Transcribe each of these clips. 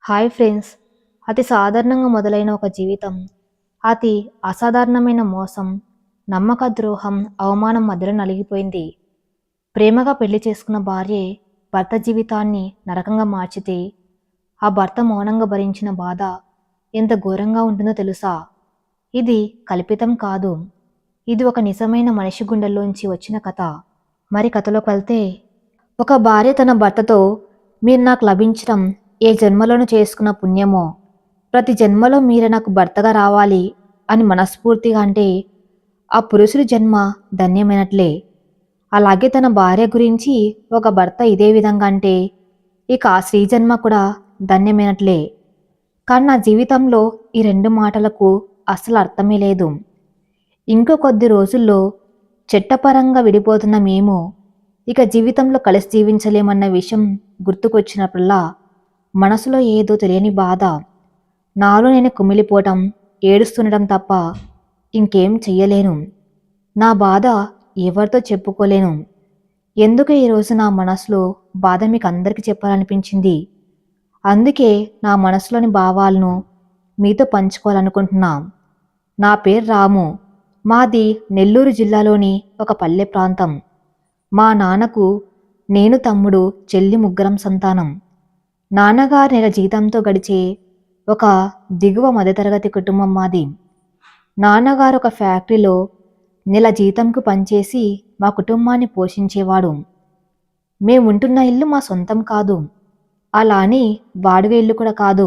Hi friends. అతి సాధారణంగా మొదలైన ఒక జీవితం అతి అసాధారణమైన మోసం, నమ్మక ద్రోహం, అవమానం మధ్యలో నలిగిపోయింది. ప్రేమగా పెళ్లి చేసుకున్న భార్యే భర్త జీవితాన్ని నరకంగా మార్చితే ఆ భర్త మౌనంగా భరించిన బాధ ఎంత ఘోరంగా ఉంటుందో తెలుసా? ఇది కల్పితం కాదు. ఇది ఒక నిజమైన మనిషి గుండెల్లోంచి వచ్చిన కథ. మరి కథలోకి వెళ్తే, ఒక భార్య తన భర్తతో, మీరు నాకు లభించడం ఏ జన్మలోనూ చేసుకున్న పుణ్యమో, ప్రతి జన్మలో మీరే నాకు భర్తగా రావాలి అని మనస్ఫూర్తిగా అంటే ఆ పురుషుడి జన్మ ధన్యమైనట్లే. అలాగే తన భార్య గురించి ఒక భర్త ఇదే విధంగా అంటే ఇక ఆ స్త్రీ జన్మ కూడా ధన్యమైనట్లే. కానీ నా జీవితంలో ఈ రెండు మాటలకు అస్సలు అర్థమే లేదు. ఇంకో కొద్ది రోజుల్లో చట్టపరంగా విడిపోతున్న మేము ఇక జీవితంలో కలిసి జీవించలేమన్న విషయం గుర్తుకొచ్చినప్పుడల్లా మనసులో ఏదో తెలియని బాధ, నాలో నేను కుమిలిపోవటం, ఏడుస్తుండటం తప్ప ఇంకేం చెయ్యలేను. నా బాధ ఎవరితో చెప్పుకోలేను. ఎందుకు ఈరోజు నా మనసులో బాధ మీకు అందరికీ చెప్పాలనిపించింది. అందుకే నా మనసులోని భావాలను మీతో పంచుకోవాలనుకుంటున్నా. నా పేరు రాము. మాది నెల్లూరు జిల్లాలోని ఒక పల్లె ప్రాంతం. మా నాన్నకు నేను, తమ్ముడు, చెల్లి ముగ్గురం సంతానం. నాన్నగారి నెల జీతంతో గడిచే ఒక దిగువ మధ్యతరగతి కుటుంబం మాది. నాన్నగారు ఒక ఫ్యాక్టరీలో నెల జీతంకు పనిచేసి మా కుటుంబాన్ని పోషించేవాడు. మేముంటున్న ఇల్లు మా సొంతం కాదు, అలా అని బాడుగ ఇల్లు కూడా కాదు.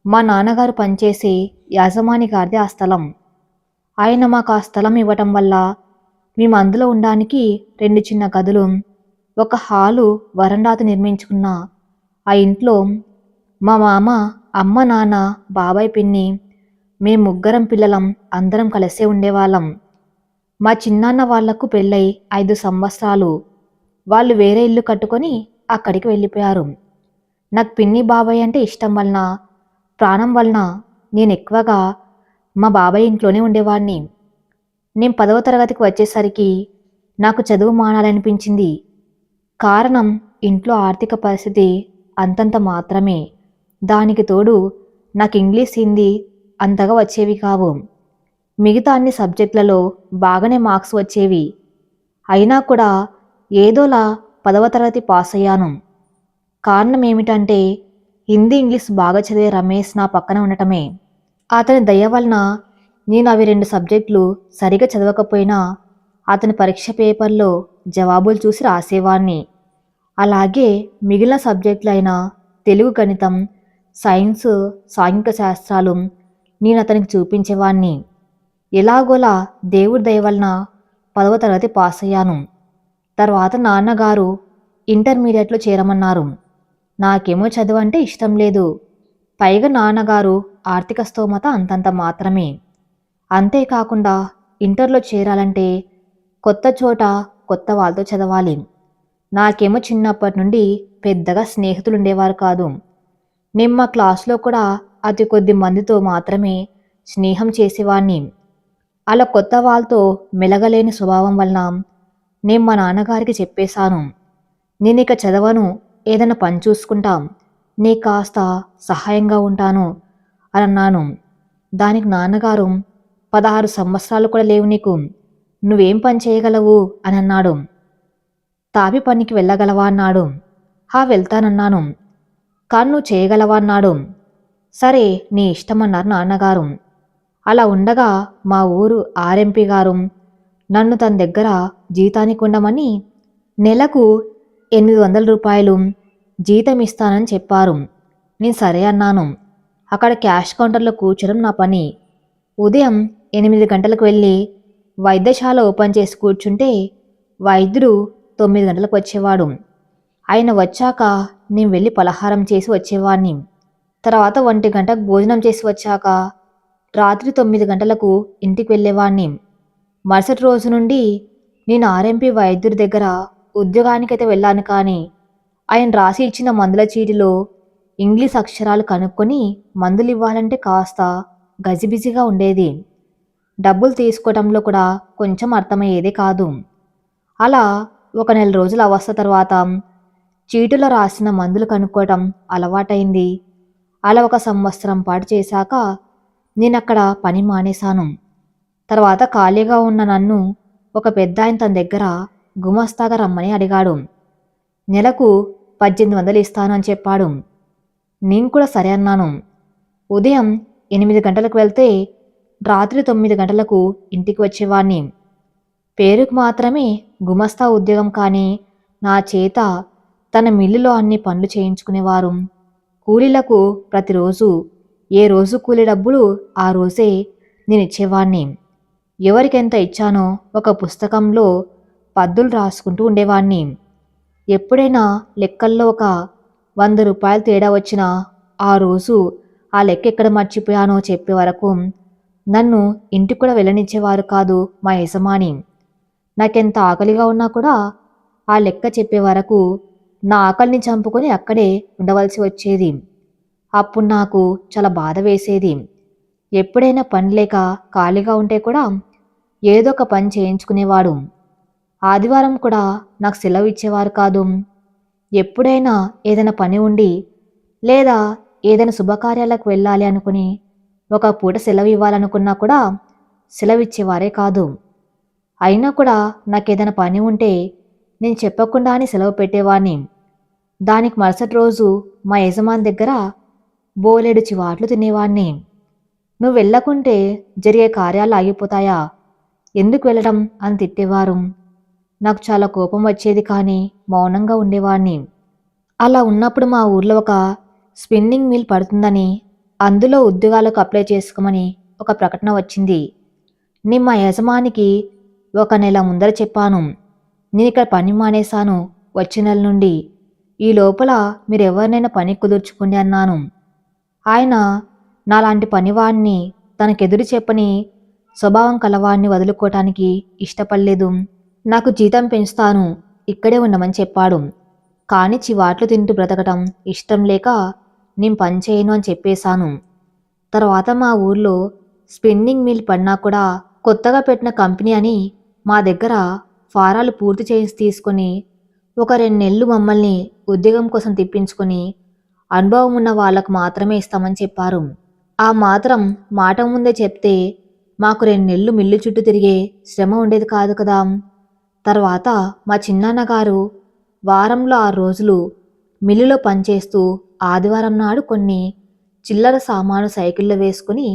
మా నాన్నగారు పనిచేసే యాజమాని గారిది ఆ స్థలం. ఆయన మాకు ఆ స్థలం ఇవ్వటం వల్ల మేము అందులో ఉండడానికి 2 చిన్న గదులు, ఒక హాలు, వరండాతో నిర్మించుకున్న ఆ ఇంట్లో మా మామ, అమ్మ, నాన్న, బాబాయ్, పిన్ని, మేము ముగ్గురం పిల్లలం అందరం కలిసే ఉండేవాళ్ళం. మా చిన్నాన్న వాళ్లకు పెళ్ళై 5 సంవత్సరాలు. వాళ్ళు వేరే ఇల్లు కట్టుకొని అక్కడికి వెళ్ళిపోయారు. నాకు పిన్ని, బాబాయ్ అంటే ఇష్టం వలన, ప్రాణం వలన నేను ఎక్కువగా మా బాబాయ్ ఇంట్లోనే ఉండేవాడిని. నేను 10వ తరగతికి వచ్చేసరికి నాకు చదువు మానాలనిపించింది. కారణం ఇంట్లో ఆర్థిక పరిస్థితి అంతంత మాత్రమే. దానికి తోడు నాకు ఇంగ్లీష్, హిందీ అంతగా వచ్చేవి కావు. మిగతా అన్ని సబ్జెక్టులలో బాగానే మార్క్స్ వచ్చేవి. అయినా కూడా ఏదోలా 10వ తరగతి పాస్ అయ్యాను. కారణం ఏమిటంటే హిందీ, ఇంగ్లీష్ బాగా చదివే రమేష్ నా పక్కన ఉండటమే. అతని దయ వలన నేను అవి 2 సబ్జెక్టులు సరిగా చదవకపోయినా అతని పరీక్ష పేపర్లో జవాబులు చూసి రాసేవాణ్ణి. అలాగే మిగిలిన సబ్జెక్టులైన తెలుగు, గణితం, సైన్స్, సాంఘిక శాస్త్రాలు నేను అతనికి చూపించేవాణ్ణి. ఎలాగోలా దేవుడి దయ వలన 10వ తరగతి పాస్ అయ్యాను. తర్వాత నాన్నగారు ఇంటర్మీడియట్లో చేరమన్నారు. నాకేమో చదువు అంటే ఇష్టం లేదు. పైగా నాన్నగారు ఆర్థిక స్తోమత అంతంత మాత్రమే. అంతేకాకుండా ఇంటర్లో చేరాలంటే కొత్త చోట కొత్త వాళ్ళతో చదవాలి. నాకేమో చిన్నప్పటి నుండి పెద్దగా స్నేహితులు ఉండేవారు కాదు. నేను మా క్లాస్లో కూడా అతి కొద్ది మందితో మాత్రమే స్నేహం చేసేవాణ్ణి. అలా కొత్త వాళ్ళతో మెలగలేని స్వభావం వలన నేను మా నాన్నగారికి చెప్పేశాను, నేను ఇక చదవను, ఏదైనా పని చూసుకుంటాం, నీ కాస్త సహాయంగా ఉంటాను అని అన్నాను. దానికి నాన్నగారు, 16 సంవత్సరాలు కూడా లేవు నీకు, నువ్వేం పని చేయగలవు అని అన్నాడు. తాపి పనికి వెళ్ళగలవా అన్నాడు. వెళ్తానన్నాను. కానీ నువ్వు చేయగలవా అన్నాడు. సరే నీ ఇష్టమన్నారు నాన్నగారు. అలా ఉండగా మా ఊరు ఆర్ఎంపీ గారు నన్ను తన దగ్గర జీతానికి ఉండమని నెలకు 800 రూపాయలు జీతం ఇస్తానని చెప్పారు. నేను సరే అన్నాను. అక్కడ క్యాష్ కౌంటర్లో కూర్చోడం నా పని. ఉదయం 8 గంటలకు వెళ్ళి వైద్యశాల ఓపెన్ చేసి కూర్చుంటే వైద్యుడు 9 గంటలకు వచ్చేవాడు. ఆయన వచ్చాక నేను వెళ్ళి పలహారం చేసి వచ్చేవాడిని. తర్వాత 1 గంటకు భోజనం చేసి వచ్చాక రాత్రి 9 గంటలకు ఇంటికి వెళ్ళేవాడిని. మరుసటి రోజు నుండి నేను ఆర్ఎంపీ వైద్యుడి దగ్గర ఉద్యోగానికైతే వెళ్ళాను. కానీ ఆయన రాసి ఇచ్చిన మందుల చీటిలో ఇంగ్లీష్ అక్షరాలు కనుక్కొని మందులు ఇవ్వాలంటే కాస్త గజిబిజిగా ఉండేది. డబ్బులు తీసుకోవటంలో కూడా కొంచెం అర్థమయ్యేదే కాదు. అలా 1 నెల రోజుల అవస్థ తర్వాత చీటులో రాసిన మందులు కనుక్కోవటం అలవాటైంది. అలా ఒక సంవత్సరం పాటు చేశాక నేనక్కడ పని మానేశాను. తర్వాత ఖాళీగా ఉన్న నన్ను ఒక పెద్దాయన తన దగ్గర గుమస్తాగా రమ్మని అడిగాడు. నెలకు 1800 ఇస్తాను అని చెప్పాడు. నేను కూడా సరే అన్నాను. ఉదయం 8 గంటలకు వెళ్తే రాత్రి 9 గంటలకు ఇంటికి వచ్చేవాణ్ణి. పేరుకు మాత్రమే గుమస్తా ఉద్యోగం, కానీ నా చేత తన మిల్లులో అన్ని పనులు చేయించుకునేవారు. కూలీలకు ప్రతిరోజు ఏ రోజు కూలీ డబ్బులు ఆ రోజే నేను ఇచ్చేవాణ్ణి. ఎవరికెంత ఇచ్చానో ఒక పుస్తకంలో పద్దులు రాసుకుంటూ ఉండేవాణ్ణి. ఎప్పుడైనా లెక్కల్లో ఒక 100 రూపాయలు తేడా వచ్చినా ఆ రోజు ఆ లెక్క ఎక్కడ మర్చిపోయానో చెప్పే వరకు నన్ను ఇంటికి కూడా వెళ్ళనిచ్చేవారు కాదు మా యజమాని. నాకెంత ఆకలిగా ఉన్నా కూడా ఆ లెక్క చెప్పే వరకు నా ఆకలిని చంపుకొని అక్కడే ఉండవలసి వచ్చేది. అప్పుడు నాకు చాలా బాధ వేసేది. ఎప్పుడైనా పని లేక ఖాళీగా ఉంటే కూడా ఏదో ఒక పని చేయించుకునేవాడు. ఆదివారం కూడా నాకు సెలవు ఇచ్చేవారు కాదు. ఎప్పుడైనా ఏదైనా పని ఉండి లేదా ఏదైనా శుభకార్యాలకు వెళ్ళాలి అనుకుని ఒక పూట సెలవు ఇవ్వాలనుకున్నా కూడా సెలవు ఇచ్చేవారే కాదు. అయినా కూడా నాకేదైనా పని ఉంటే నేను చెప్పకుండానే సెలవు పెట్టేవాణ్ణి. దానికి మరుసటి రోజు మా యజమాని దగ్గర బోలెడు చివాట్లు తినేవాణ్ణి. నువ్వు వెళ్ళకుంటే జరిగే కార్యాలు ఆగిపోతాయా, ఎందుకు వెళ్ళడం అని తిట్టేవారు. నాకు చాలా కోపం వచ్చేది, కానీ మౌనంగా ఉండేవాణ్ణి. అలా ఉన్నప్పుడు మా ఊర్లో ఒక స్పిన్నింగ్ మిల్ పడుతుందని, అందులో ఉద్యోగాలకు అప్లై చేసుకోమని ఒక ప్రకటన వచ్చింది. నేను మా యజమానికి 1 నెల ముందర చెప్పాను. నేను ఇక్కడ పని మానేశాను, వచ్చే నెల నుండి ఈ లోపల మీరు ఎవరినైనా పని కుదుర్చుకోండి అన్నాను. ఆయన నాలాంటి పనివాణ్ణి, తనకెదురు చెప్పని స్వభావం కలవాణ్ణి వదులుకోవటానికి ఇష్టపడలేదు. నాకు జీతం పెంచుతాను, ఇక్కడే ఉండమని చెప్పాడు. కానీ చివాట్లు తింటూ బ్రతకటం ఇష్టం లేక నేను పని చేయను అని చెప్పేశాను. తర్వాత మా ఊర్లో స్పిన్నింగ్ మిల్ పడినా కూడా కొత్తగా పెట్టిన కంపెనీ అని మా దగ్గర ఫారాలు పూర్తి చేసి తీసుకొని ఒక 2 నెలలు మమ్మల్ని ఉద్యోగం కోసం తిప్పించుకొని అనుభవం ఉన్న వాళ్ళకు మాత్రమే ఇస్తామని చెప్పారు. ఆ మాత్రం మాట ముందే చెప్తే మాకు 2 నెలలు మిల్లు చుట్టూ తిరిగే శ్రమ ఉండేది కాదు కదా. తర్వాత మా చిన్నాన్నగారు వారంలో 6 రోజులు మిల్లులో పనిచేస్తూ ఆదివారం నాడు కొన్ని చిల్లర సామాను సైకిల్లో వేసుకుని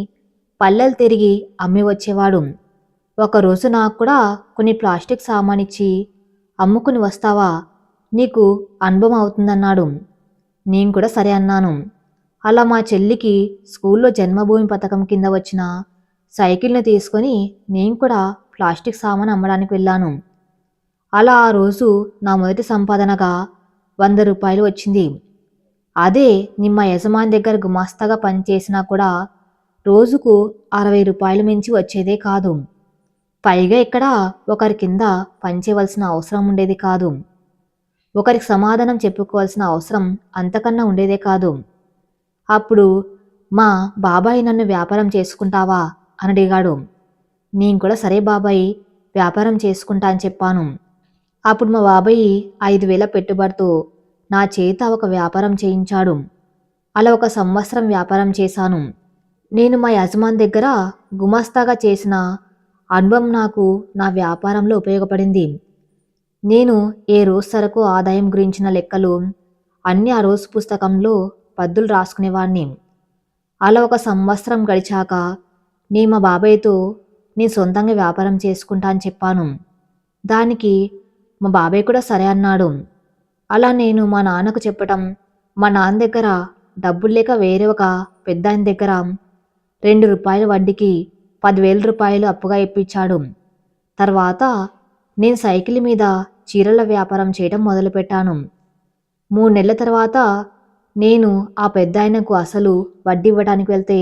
పల్లెలు తిరిగి అమ్మి వచ్చేవాడు. ఒకరోజు నాకు కూడా కొన్ని ప్లాస్టిక్ సామానిచ్చి అమ్ముకుని వస్తావా, నీకు అనుభవం అవుతుందన్నాడు. నేను కూడా సరే అన్నాను. అలా మా చెల్లికి స్కూల్లో జన్మభూమి పథకం కింద వచ్చిన సైకిల్ని తీసుకొని నేను కూడా ప్లాస్టిక్ సామాను అమ్మడానికి వెళ్ళాను. అలా ఆ రోజు నా మొదటి సంపాదనగా 100 రూపాయలు వచ్చింది. అదే నిమ్మ యజమాని దగ్గర గుమాస్తాగా పనిచేసినా కూడా రోజుకు 60 రూపాయలు మించి వచ్చేదే కాదు. పైగా ఇక్కడ ఒకరి కింద పనిచేయవలసిన అవసరం ఉండేది కాదు. ఒకరికి సమాధానం చెప్పుకోవాల్సిన అవసరం అంతకన్నా ఉండేదే కాదు. అప్పుడు మా బాబాయ్ నన్ను వ్యాపారం చేసుకుంటావా అని అడిగాడు. నేను కూడా సరే బాబాయ్, వ్యాపారం చేసుకుంటా అని చెప్పాను. అప్పుడు మా బాబాయ్ 5,000 పెట్టుబడితో నా చేత ఒక వ్యాపారం చేయించాడు. అలా 1 సంవత్సరం వ్యాపారం చేశాను. నేను మా యజమాని దగ్గర గుమాస్తాగా చేసిన అనుభవం నాకు నా వ్యాపారంలో ఉపయోగపడింది. నేను ఏ రోజు సరకు ఆదాయం గురించిన లెక్కలు అన్నీ ఆ రోజు పుస్తకంలో పద్దులు రాసుకునేవాణ్ణి. అలా 1 సంవత్సరం గడిచాక నేను మా బాబాయ్తో నేను సొంతంగా వ్యాపారం చేసుకుంటా అని చెప్పాను. దానికి మా బాబాయ్ కూడా సరే అన్నాడు. అలా నేను మా నాన్నకు చెప్పటం, మా నాన్న దగ్గర డబ్బులు లేక వేరే ఒక పెద్ద ఆయన దగ్గర 2 రూపాయల వడ్డీకి 10,000 రూపాయలు అప్పుగా ఇప్పించాడు. తర్వాత నేను సైకిల్ మీద చీరల వ్యాపారం చేయడం మొదలుపెట్టాను. 3 నెలల తర్వాత నేను ఆ పెద్దాయనకు అసలు వడ్డీ ఇవ్వడానికి వెళ్తే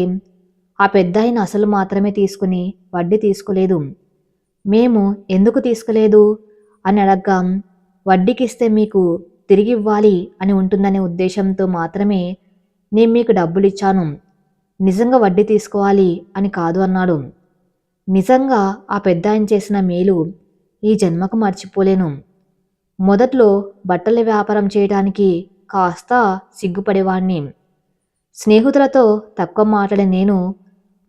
ఆ పెద్దాయన అసలు మాత్రమే తీసుకుని వడ్డీ తీసుకోలేదు. మేము ఎందుకు తీసుకోలేదు అని అడగ్గా, వడ్డీకి ఇస్తే మీకు తిరిగి ఇవ్వాలి అని ఉంటుందనే ఉద్దేశంతో మాత్రమే నేను మీకు డబ్బులు ఇచ్చాను, నిజంగా వడ్డీ తీసుకోవాలి అని కాదు అన్నాడు. నిజంగా ఆ పెద్దాయన చేసిన మేలు ఈ జన్మకు మర్చిపోలేను. మొదట్లో బట్టల వ్యాపారం చేయడానికి కాస్త సిగ్గుపడేవాణ్ణి. స్నేహితులతో తక్కువ మాట్లాడే నేను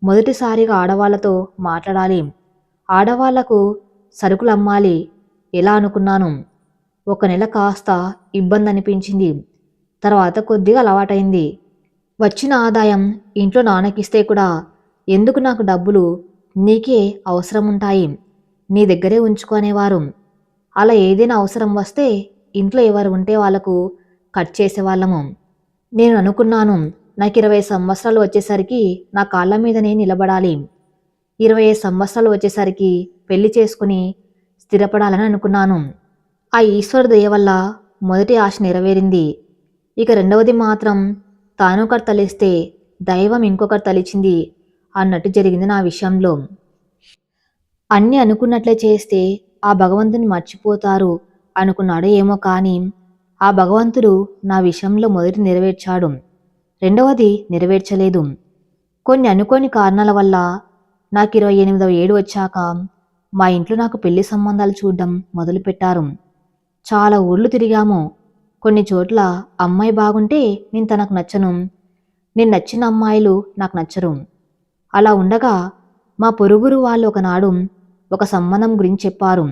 మొదటిసారిగా ఆడవాళ్లతో మాట్లాడాలి, ఆడవాళ్లకు సరుకులు అమ్మాలి ఎలా అనుకున్నాను. ఒక నెల కాస్త ఇబ్బంది అనిపించింది. తర్వాత కొద్దిగా అలవాటైంది. వచ్చిన ఆదాయం ఇంట్లో నాన్నకిస్తే కూడా ఎందుకు నాకు డబ్బులు, నీకే అవసరం ఉంటాయి, నీ దగ్గరే ఉంచుకునేవారు. అలా ఏదైనా అవసరం వస్తే ఇంట్లో ఎవరు ఉంటే వాళ్లకు కట్ చేసేవాళ్ళము. నేను అనుకున్నాను, నాకు 20 సంవత్సరాలు వచ్చేసరికి నా కాళ్ళ మీద నేను నిలబడాలి. 25 సంవత్సరాలు వచ్చేసరికి పెళ్లి చేసుకుని స్థిరపడాలని అనుకున్నాను. ఆ ఈశ్వరు దయ వల్ల మొదటి ఆశ నెరవేరింది. ఇక రెండవది మాత్రం తానొకరు తలిస్తే దైవం ఇంకొకరు తలిచింది అన్నట్టు జరిగింది నా విషయంలో. అన్నీ అనుకున్నట్లే చేస్తే ఆ భగవంతుని మర్చిపోతారు అనుకున్నాడో ఏమో, కానీ ఆ భగవంతుడు నా విషయంలో మొదటి నెరవేర్చాడు, రెండవది నెరవేర్చలేదు. కొన్ని అనుకోని కారణాల వల్ల నాకు 28వ ఏడు వచ్చాక మా ఇంట్లో నాకు పెళ్లి సంబంధాలు చూడడం మొదలుపెట్టారు. చాలా ఊర్లు తిరిగాము. కొన్ని చోట్ల అమ్మాయి బాగుంటే నేను తనకు నచ్చను, నేను నచ్చిన అమ్మాయిలు నాకు నచ్చరు. అలా ఉండగా మా పొరుగురు వాళ్ళు ఒకనాడు ఒక సంబంధం గురించి చెప్పారు.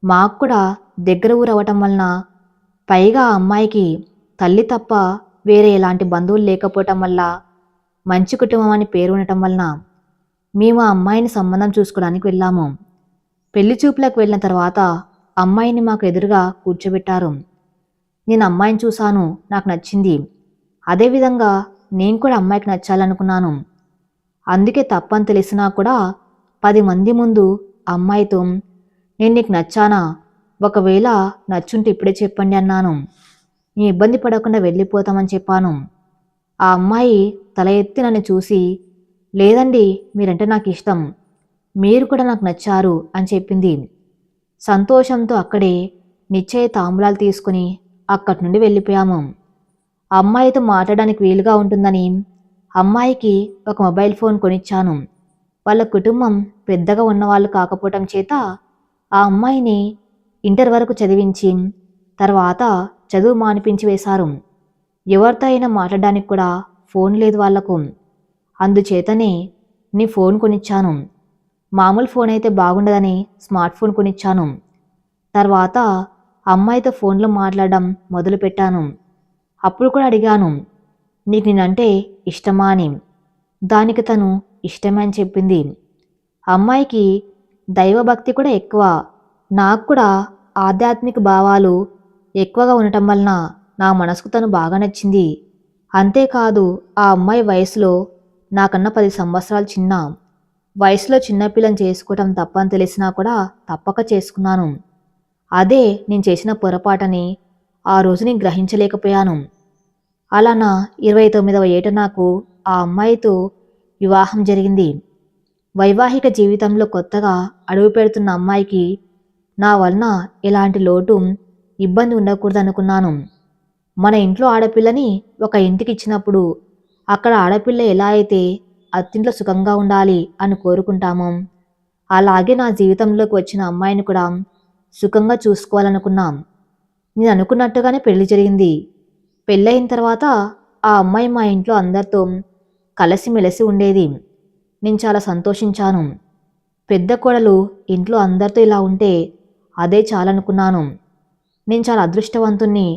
మాకు కూడా దగ్గర ఊరు అవటం వలన, పైగా ఆ అమ్మాయికి తల్లి తప్ప వేరే ఎలాంటి బంధువులు లేకపోవటం వల్ల, మంచి కుటుంబం అని పేరు ఉండటం వలన మేము ఆ అమ్మాయిని సంబంధం చూసుకోవడానికి వెళ్ళాము. పెళ్లి చూపులకు వెళ్ళిన తర్వాత అమ్మాయిని మాకు ఎదురుగా కూర్చోబెట్టారు. నేను అమ్మాయిని చూశాను, నాకు నచ్చింది. అదేవిధంగా నేను కూడా అమ్మాయికి నచ్చాలనుకున్నాను. అందుకే తప్పని తెలిసినా కూడా 10 మంది ముందు అమ్మాయితో, నేను నీకు నచ్చానా, ఒకవేళ నచ్చుంటే ఇప్పుడే చెప్పండి అన్నాను. నీ ఇబ్బంది పడకుండా వెళ్ళిపోతామని చెప్పాను. ఆ అమ్మాయి తల ఎత్తి నన్ను చూసి, లేదండి, మీరంటే నాకు ఇష్టం, మీరు కూడా నాకు నచ్చారు అని చెప్పింది. సంతోషంతో అక్కడే నిశ్చయ తాంబూలాలు తీసుకుని అక్కడి నుండి వెళ్ళిపోయాము. అమ్మాయితో మాట్లాడడానికి వీలుగా ఉంటుందని అమ్మాయికి ఒక మొబైల్ ఫోన్ కొనిచ్చాను. వాళ్ళ కుటుంబం పెద్దగా ఉన్నవాళ్ళు కాకపోవటం చేత ఆ అమ్మాయిని ఇంటర్ వరకు చదివించి తర్వాత చదువు మానిపించి వేశారు. ఎవరితో అయినా మాట్లాడడానికి కూడా ఫోన్ లేదు వాళ్లకు. అందుచేతనే నీ ఫోన్ కొనిచ్చాను. మామూలు ఫోన్ అయితే బాగుండదని స్మార్ట్ ఫోన్ కొనిచ్చాను. తర్వాత అమ్మాయితో ఫోన్లో మాట్లాడడం మొదలుపెట్టాను. అప్పుడు కూడా అడిగాను, నీకు నేనంటే ఇష్టమా అని. దానికి తను ఇష్టమే అని చెప్పింది. అమ్మాయికి దైవభక్తి కూడా ఎక్కువ. నాకు కూడా ఆధ్యాత్మిక భావాలు ఎక్కువగా ఉండటం వలన నా మనసుకు తను బాగా నచ్చింది. అంతేకాదు ఆ అమ్మాయి వయసులో నాకన్నా 10 సంవత్సరాలు చిన్న. వయసులో చిన్నపిల్లని చేసుకోవటం తప్పని తెలిసినా కూడా తప్పక చేసుకున్నాను. అదే నేను చేసిన పొరపాటని ఆ రోజు నేను గ్రహించలేకపోయాను. అలా నా 29వ ఏట నాకు ఆ అమ్మాయితో వివాహం జరిగింది. వైవాహిక జీవితంలో కొత్తగా అడుగు పెడుతున్న అమ్మాయికి నా వలన ఎలాంటి లోటు, ఇబ్బంది ఉండకూడదనుకున్నాను. మన ఇంట్లో ఆడపిల్లని ఒక ఇంటికి ఇచ్చినప్పుడు అక్కడ ఆడపిల్ల ఎలా అయితే అత్తింట్లో సుఖంగా ఉండాలి అని కోరుకుంటామో, అలాగే నా జీవితంలోకి వచ్చిన అమ్మాయిని కూడా సుఖంగా చూసుకోవాలనుకున్నాం. నేను అనుకున్నట్టుగానే పెళ్లి జరిగింది. పెళ్ళయిన తర్వాత ఆ అమ్మాయి మా ఇంట్లో అందరితో కలిసిమెలిసి ఉండేది. నేను చాలా సంతోషించాను. పెద్ద కోడలు ఇంట్లో అందరితో ఇలా ఉంటే అదే చాలనుకున్నాను. నేను చాలా అదృష్టవంతుణ్ణి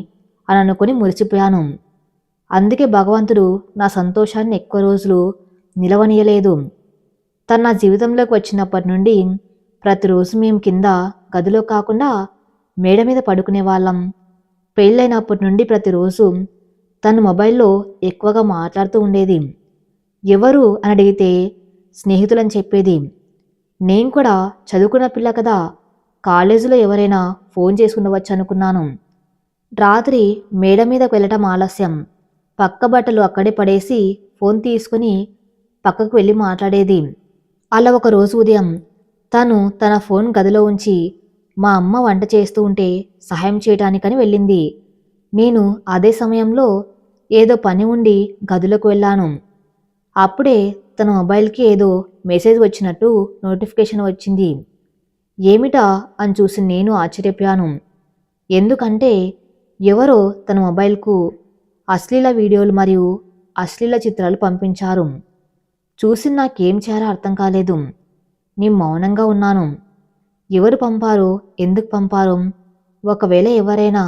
అని అనుకుని మురిసిపోయాను. అందుకే భగవంతుడు నా సంతోషాన్ని ఎక్కువ రోజులు నిలవనీయలేదు. తను నా జీవితంలోకి వచ్చినప్పటి నుండి ప్రతిరోజు మేము కింద గదిలో కాకుండా మేడ మీద పడుకునే వాళ్ళం. పెళ్ళైనప్పటి నుండి ప్రతిరోజు తను మొబైల్లో ఎక్కువగా మాట్లాడుతూ ఉండేది. ఎవరు అని అడిగితే స్నేహితులని చెప్పేది. నేను కూడా చదువుకున్న పిల్ల కదా, కాలేజీలో ఎవరైనా ఫోన్ చేసి ఉండవచ్చు అనుకున్నాను. రాత్రి మేడ మీదకు వెళ్ళటం ఆలస్యం. పక్క బట్టలు అక్కడే పడేసి ఫోన్ తీసుకుని పక్కకు వెళ్ళి మాట్లాడేది. అలా ఒక రోజు ఉదయం తను తన ఫోన్ గదిలో ఉంచి మా అమ్మ వంట చేస్తూ ఉంటే సహాయం చేయటానికని వెళ్ళింది. నేను అదే సమయంలో ఏదో పని ఉండి గదిలోకి వెళ్ళాను. అప్పుడే తన మొబైల్కి ఏదో మెసేజ్ వచ్చినట్టు నోటిఫికేషన్ వచ్చింది. ఏమిటా అని చూసి నేను ఆశ్చర్యపోయాను. ఎందుకంటే ఎవరో తన మొబైల్కు అశ్లీల వీడియోలు మరియు అశ్లీల చిత్రాలు పంపించారు. చూసి నాకేం చేయాలో అర్థం కాలేదు. నేను మౌనంగా ఉన్నాను. ఎవరు పంపారు, ఎందుకు పంపారు, ఒకవేళ ఎవరైనా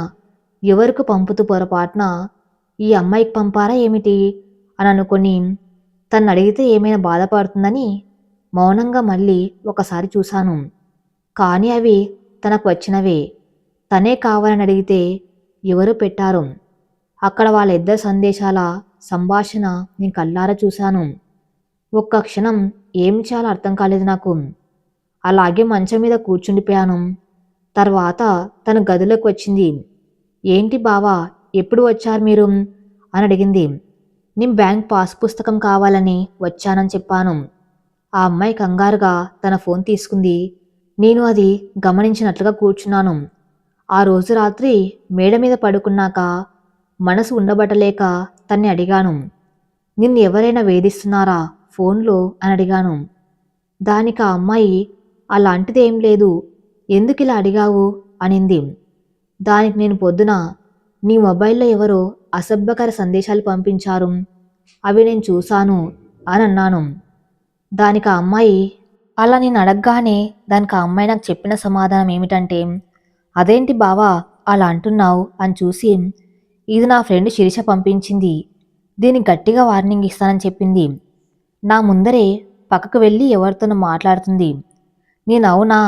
ఎవరికి పంపుతూ పొరపాటున ఈ అమ్మాయికి పంపారా ఏమిటి అని అనుకొని తను అడిగితే ఏమైనా బాధపడుతుందని మౌనంగా మళ్ళీ ఒకసారి చూశాను. కానీ అవి తనకు వచ్చినవే. తనే కావాలని అడిగితే ఎవరు పెట్టారు. అక్కడ వాళ్ళిద్దరి సందేశాల సంభాషణ నేను కళ్ళారా చూశాను. ఒక్క క్షణం ఏం చేయాలో అర్థం కాలేదు నాకు. అలాగే మంచం మీద కూర్చుండిపోయాను. తర్వాత తను గదిలోకి వచ్చింది. ఏంటి బావా, ఎప్పుడు వచ్చారు మీరు అని అడిగింది. నేను బ్యాంక్ పాస్ పుస్తకం కావాలని వచ్చానని చెప్పాను. ఆ అమ్మాయి కంగారుగా తన ఫోన్ తీసుకుంది. నేను అది గమనించినట్లుగా కూర్చున్నాను. ఆ రోజు రాత్రి మేడ మీద పడుకున్నాక మనసు ఉండబట్టలేక తన్ని అడిగాను. నిన్ను ఎవరైనా వేధిస్తున్నారా ఫోన్లో అని అడిగాను. దానికి ఆ అమ్మాయి అలాంటిదేం లేదు, ఎందుకు ఇలా అడిగావు అనింది. దానికి నేను పొద్దున నీ మొబైల్లో ఎవరో అసభ్యకర సందేశాలు పంపించారు, అవి నేను చూశాను అని అన్నాను. దానికి ఆ అమ్మాయి అలా నేను అడగగానే దానికి ఆ అమ్మాయి నాకు చెప్పిన సమాధానం ఏమిటంటే, అదేంటి బావా అలా అంటున్నావు అని చూసి, ఇది నా ఫ్రెండ్ శిరీష పంపించింది, దీనికి గట్టిగా వార్నింగ్ ఇస్తానని చెప్పింది. నా ముందరే పక్కకు వెళ్ళి ఎవరితోనో మాట్లాడుతుంది. నేను అవునా,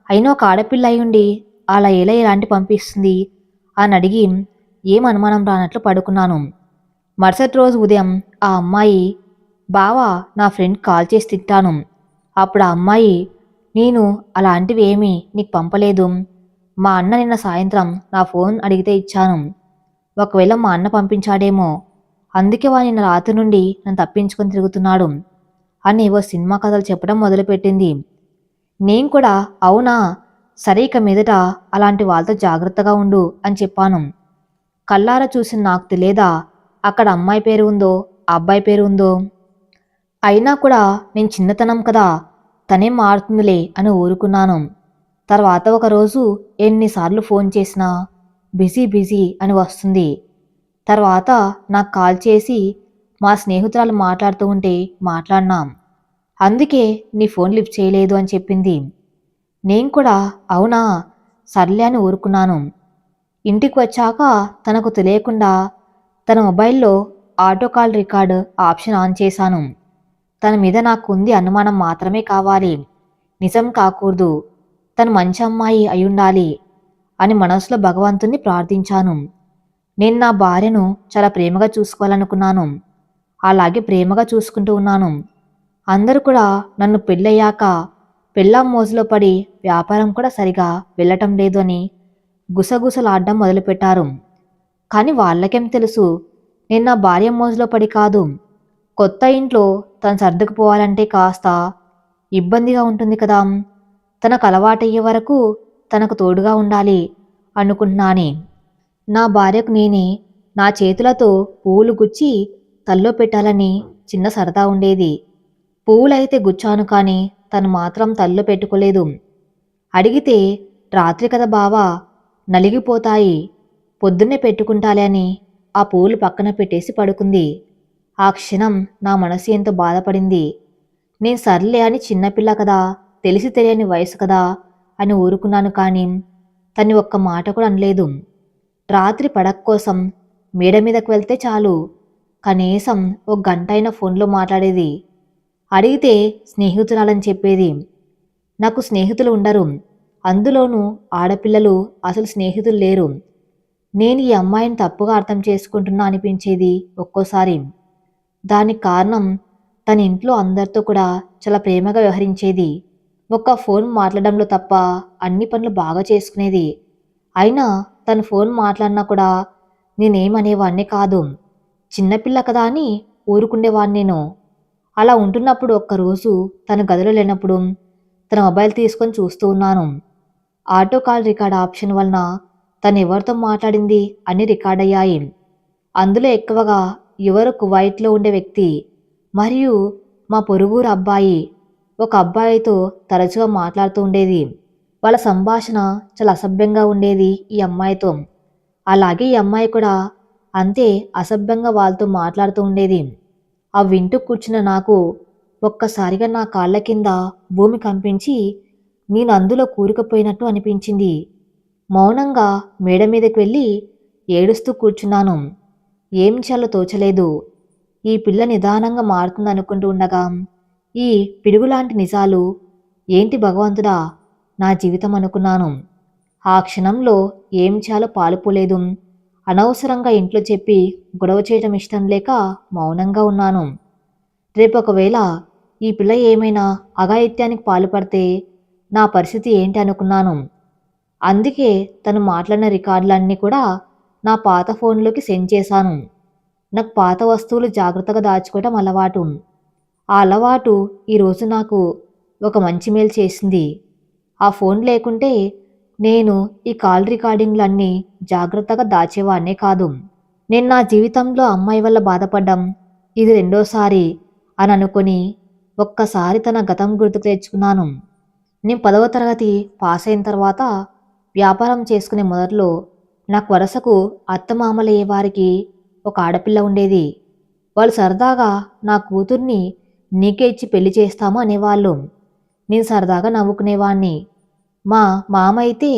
అయినా ఒక ఆడపిల్ల అయ్యుండి అలా ఎలా ఇలాంటి పంపిస్తుంది అని అడిగి ఏం అనుమానం రానట్లు పడుకున్నాను. మరుసటి రోజు ఉదయం ఆ అమ్మాయి, బావా నా ఫ్రెండ్ కాల్ చేసి తిట్టాను. అప్పుడు ఆ అమ్మాయి, నేను అలాంటివి ఏమీ నీకు పంపలేదు, మా అన్న నిన్న సాయంత్రం నా ఫోన్ అడిగితే ఇచ్చాను, ఒకవేళ మా అన్న పంపించాడేమో, అందుకే వాడు నిన్న రాత్రి నుండి నన్ను తప్పించుకొని తిరుగుతున్నాడు అని ఓ సినిమా కథలు చెప్పడం మొదలుపెట్టింది. నేను కూడా అవునా, సరే ఇక మీదట అలాంటి వాళ్ళతో జాగ్రత్తగా ఉండు అని చెప్పాను. కళ్ళారా చూసిన నాకు తెలియదా అక్కడ అమ్మాయి పేరు ఉందో అబ్బాయి పేరు ఉందో. అయినా కూడా నేను చిన్నతనం కదా, తనేం మారుతుందిలే అని ఊరుకున్నాను. తర్వాత ఒకరోజు ఎన్నిసార్లు ఫోన్ చేసినా బిజీ బిజీ అని వస్తుంది. తర్వాత నాకు కాల్ చేసి మా స్నేహితురాలు మాట్లాడుతూ ఉంటే మాట్లాడినాం, అందుకే నీ ఫోన్ లిఫ్ట్ చేయలేదు అని చెప్పింది. నేను కూడా అవునా సర్లే అని ఊరుకున్నాను. ఇంటికి వచ్చాక తనకు తెలియకుండా తన మొబైల్లో auto call record option on చేశాను. తన మీద నాకు ఉంది అనుమానం మాత్రమే కావాలి, నిజం కాకూడదు, తను మంచి అమ్మాయి అయ్యుండాలి అని మనసులో భగవంతుణ్ణి ప్రార్థించాను. నేను నా భార్యను చాలా ప్రేమగా చూసుకోవాలనుకున్నాను. అలాగే ప్రేమగా చూసుకుంటూ ఉన్నాను. అందరూ కూడా నన్ను పెళ్ళయ్యాక పెళ్ళాం మోజులో పడి వ్యాపారం కూడా సరిగా వెళ్ళటం లేదు అని గుసగుసలాడడం మొదలుపెట్టారు. కానీ వాళ్ళకేం తెలుసు, నేను నా భార్య మోజులో పడి కాదు, కొత్త ఇంట్లో తను సర్దుకుపోవాలంటే కాస్త ఇబ్బందిగా ఉంటుంది కదా, తనకు అలవాటయ్యే వరకు తనకు తోడుగా ఉండాలి అనుకుంటున్నానే. నా భార్యకు నేనే నా చేతులతో పువ్వులు గుచ్చి తల్లో పెట్టాలని చిన్న సరదా ఉండేది. పువ్వులైతే గుచ్చాను కానీ తను మాత్రం తల్లో పెట్టుకోలేదు. అడిగితే రాత్రి కదా బావా నలిగిపోతాయి, పొద్దున్నే పెట్టుకుంటాలే అని ఆ పువ్వులు పక్కన పెట్టేసి పడుకుంది. ఆ క్షణం నా మనసు ఎంతో బాధపడింది. నేను సర్లే అని చిన్నపిల్ల కదా, తెలిసి తెలియని వయసు కదా అని ఊరుకున్నాను. కానీ తన్ని ఒక్క మాట కూడా అనలేదు. రాత్రి పడక కోసం మేడ మీదకు వెళ్తే చాలు కనీసం ఒక గంట అయినా ఫోన్లో మాట్లాడేది. అడిగితే స్నేహితురాలని చెప్పేది. నాకు స్నేహితులు ఉండరు, అందులోనూ ఆడపిల్లలు అసలు స్నేహితులు లేరు. నేను ఈ అమ్మాయిని తప్పుగా అర్థం చేసుకుంటున్నా అనిపించేది ఒక్కోసారి. దానికి కారణం తన ఇంట్లో అందరితో కూడా చాలా ప్రేమగా వ్యవహరించేది. ఒక్క ఫోన్ మాట్లాడడంలో తప్ప అన్ని పనులు బాగా చేసుకునేది. అయినా తను ఫోన్ మాట్లాడినా కూడా నేనేమనేవాణ్ణి కాదు, చిన్నపిల్ల కదా అని ఊరుకుండేవాణ్ణి నేను. అలా ఉంటున్నప్పుడు ఒక్కరోజు తన గదిలో లేనప్పుడు తన మొబైల్ తీసుకొని చూస్తూ ఉన్నాను. ఆటో కాల్ రికార్డ్ ఆప్షన్ వలన తను ఎవరితో మాట్లాడింది అన్ని రికార్డ్ అయ్యాయి. అందులో ఎక్కువగా ఎవరో కువైట్లో ఉండే వ్యక్తి మరియు మా పొరుగురు అబ్బాయి ఒక అబ్బాయితో తరచుగా మాట్లాడుతూ ఉండేది. వాళ్ళ సంభాషణ చాలా అసభ్యంగా ఉండేది ఈ అమ్మాయితో. అలాగే ఈ అమ్మాయి కూడా అంతే అసభ్యంగా వాళ్ళతో మాట్లాడుతూ ఉండేది. అవి వింటూ కూర్చున్న నాకు ఒక్కసారిగా నా కాళ్ళ కింద భూమి కంపించి నేను అందులో కూరుకుపోయినట్టు అనిపించింది. మౌనంగా మేడ మీదకి వెళ్ళి ఏడుస్తూ కూర్చున్నాను. ఏం చేయాలో తోచలేదు. ఈ పిల్ల నిదానంగా మారుతుందనుకుంటూ ఉండగా ఈ పిడుగులాంటి నిజాలు ఏంటి భగవంతుడా నా జీవితం అనుకున్నాను. ఆ క్షణంలో ఏం చేయాలో పాలుపోలేదు. అనవసరంగా ఇంట్లో చెప్పి గొడవ చేయటం ఇష్టం లేక మౌనంగా ఉన్నాను. రేపు ఒకవేళ ఈ పిల్ల ఏమైనా అఘాయిత్యానికి పాల్పడితే నా పరిస్థితి ఏంటి అనుకున్నాను. అందుకే తను మాట్లాడిన రికార్డులన్నీ కూడా నా పాత ఫోన్లోకి సెండ్ చేశాను. నాకు పాత వస్తువులు జాగ్రత్తగా దాచుకోవటం అలవాటు. ఆ అలవాటు ఈరోజు నాకు ఒక మంచి మేలు చేసింది. ఆ ఫోన్ లేకుంటే నేను ఈ కాల్ రికార్డింగ్లన్నీ జాగ్రత్తగా దాచేవాడినే కాదు. నేను నా జీవితంలో అమ్మాయి వల్ల బాధపడ్డం ఇది రెండోసారి అని అనుకుని ఒక్కసారి తన గతం గుర్తుకు తెచ్చుకున్నాను. నేను 10వ తరగతి పాస్ అయిన తర్వాత వ్యాపారం చేసుకునే మొదట్లో నాకు వరుసకు అత్తమామలయ్యే వారికి ఒక ఆడపిల్ల ఉండేది. వాళ్ళు సరదాగా నా కూతుర్ని నీకే ఇచ్చి పెళ్లి చేస్తాము అనేవాళ్ళు. నేను సరదాగా నవ్వుకునేవాణ్ణి. మా మామ అయితే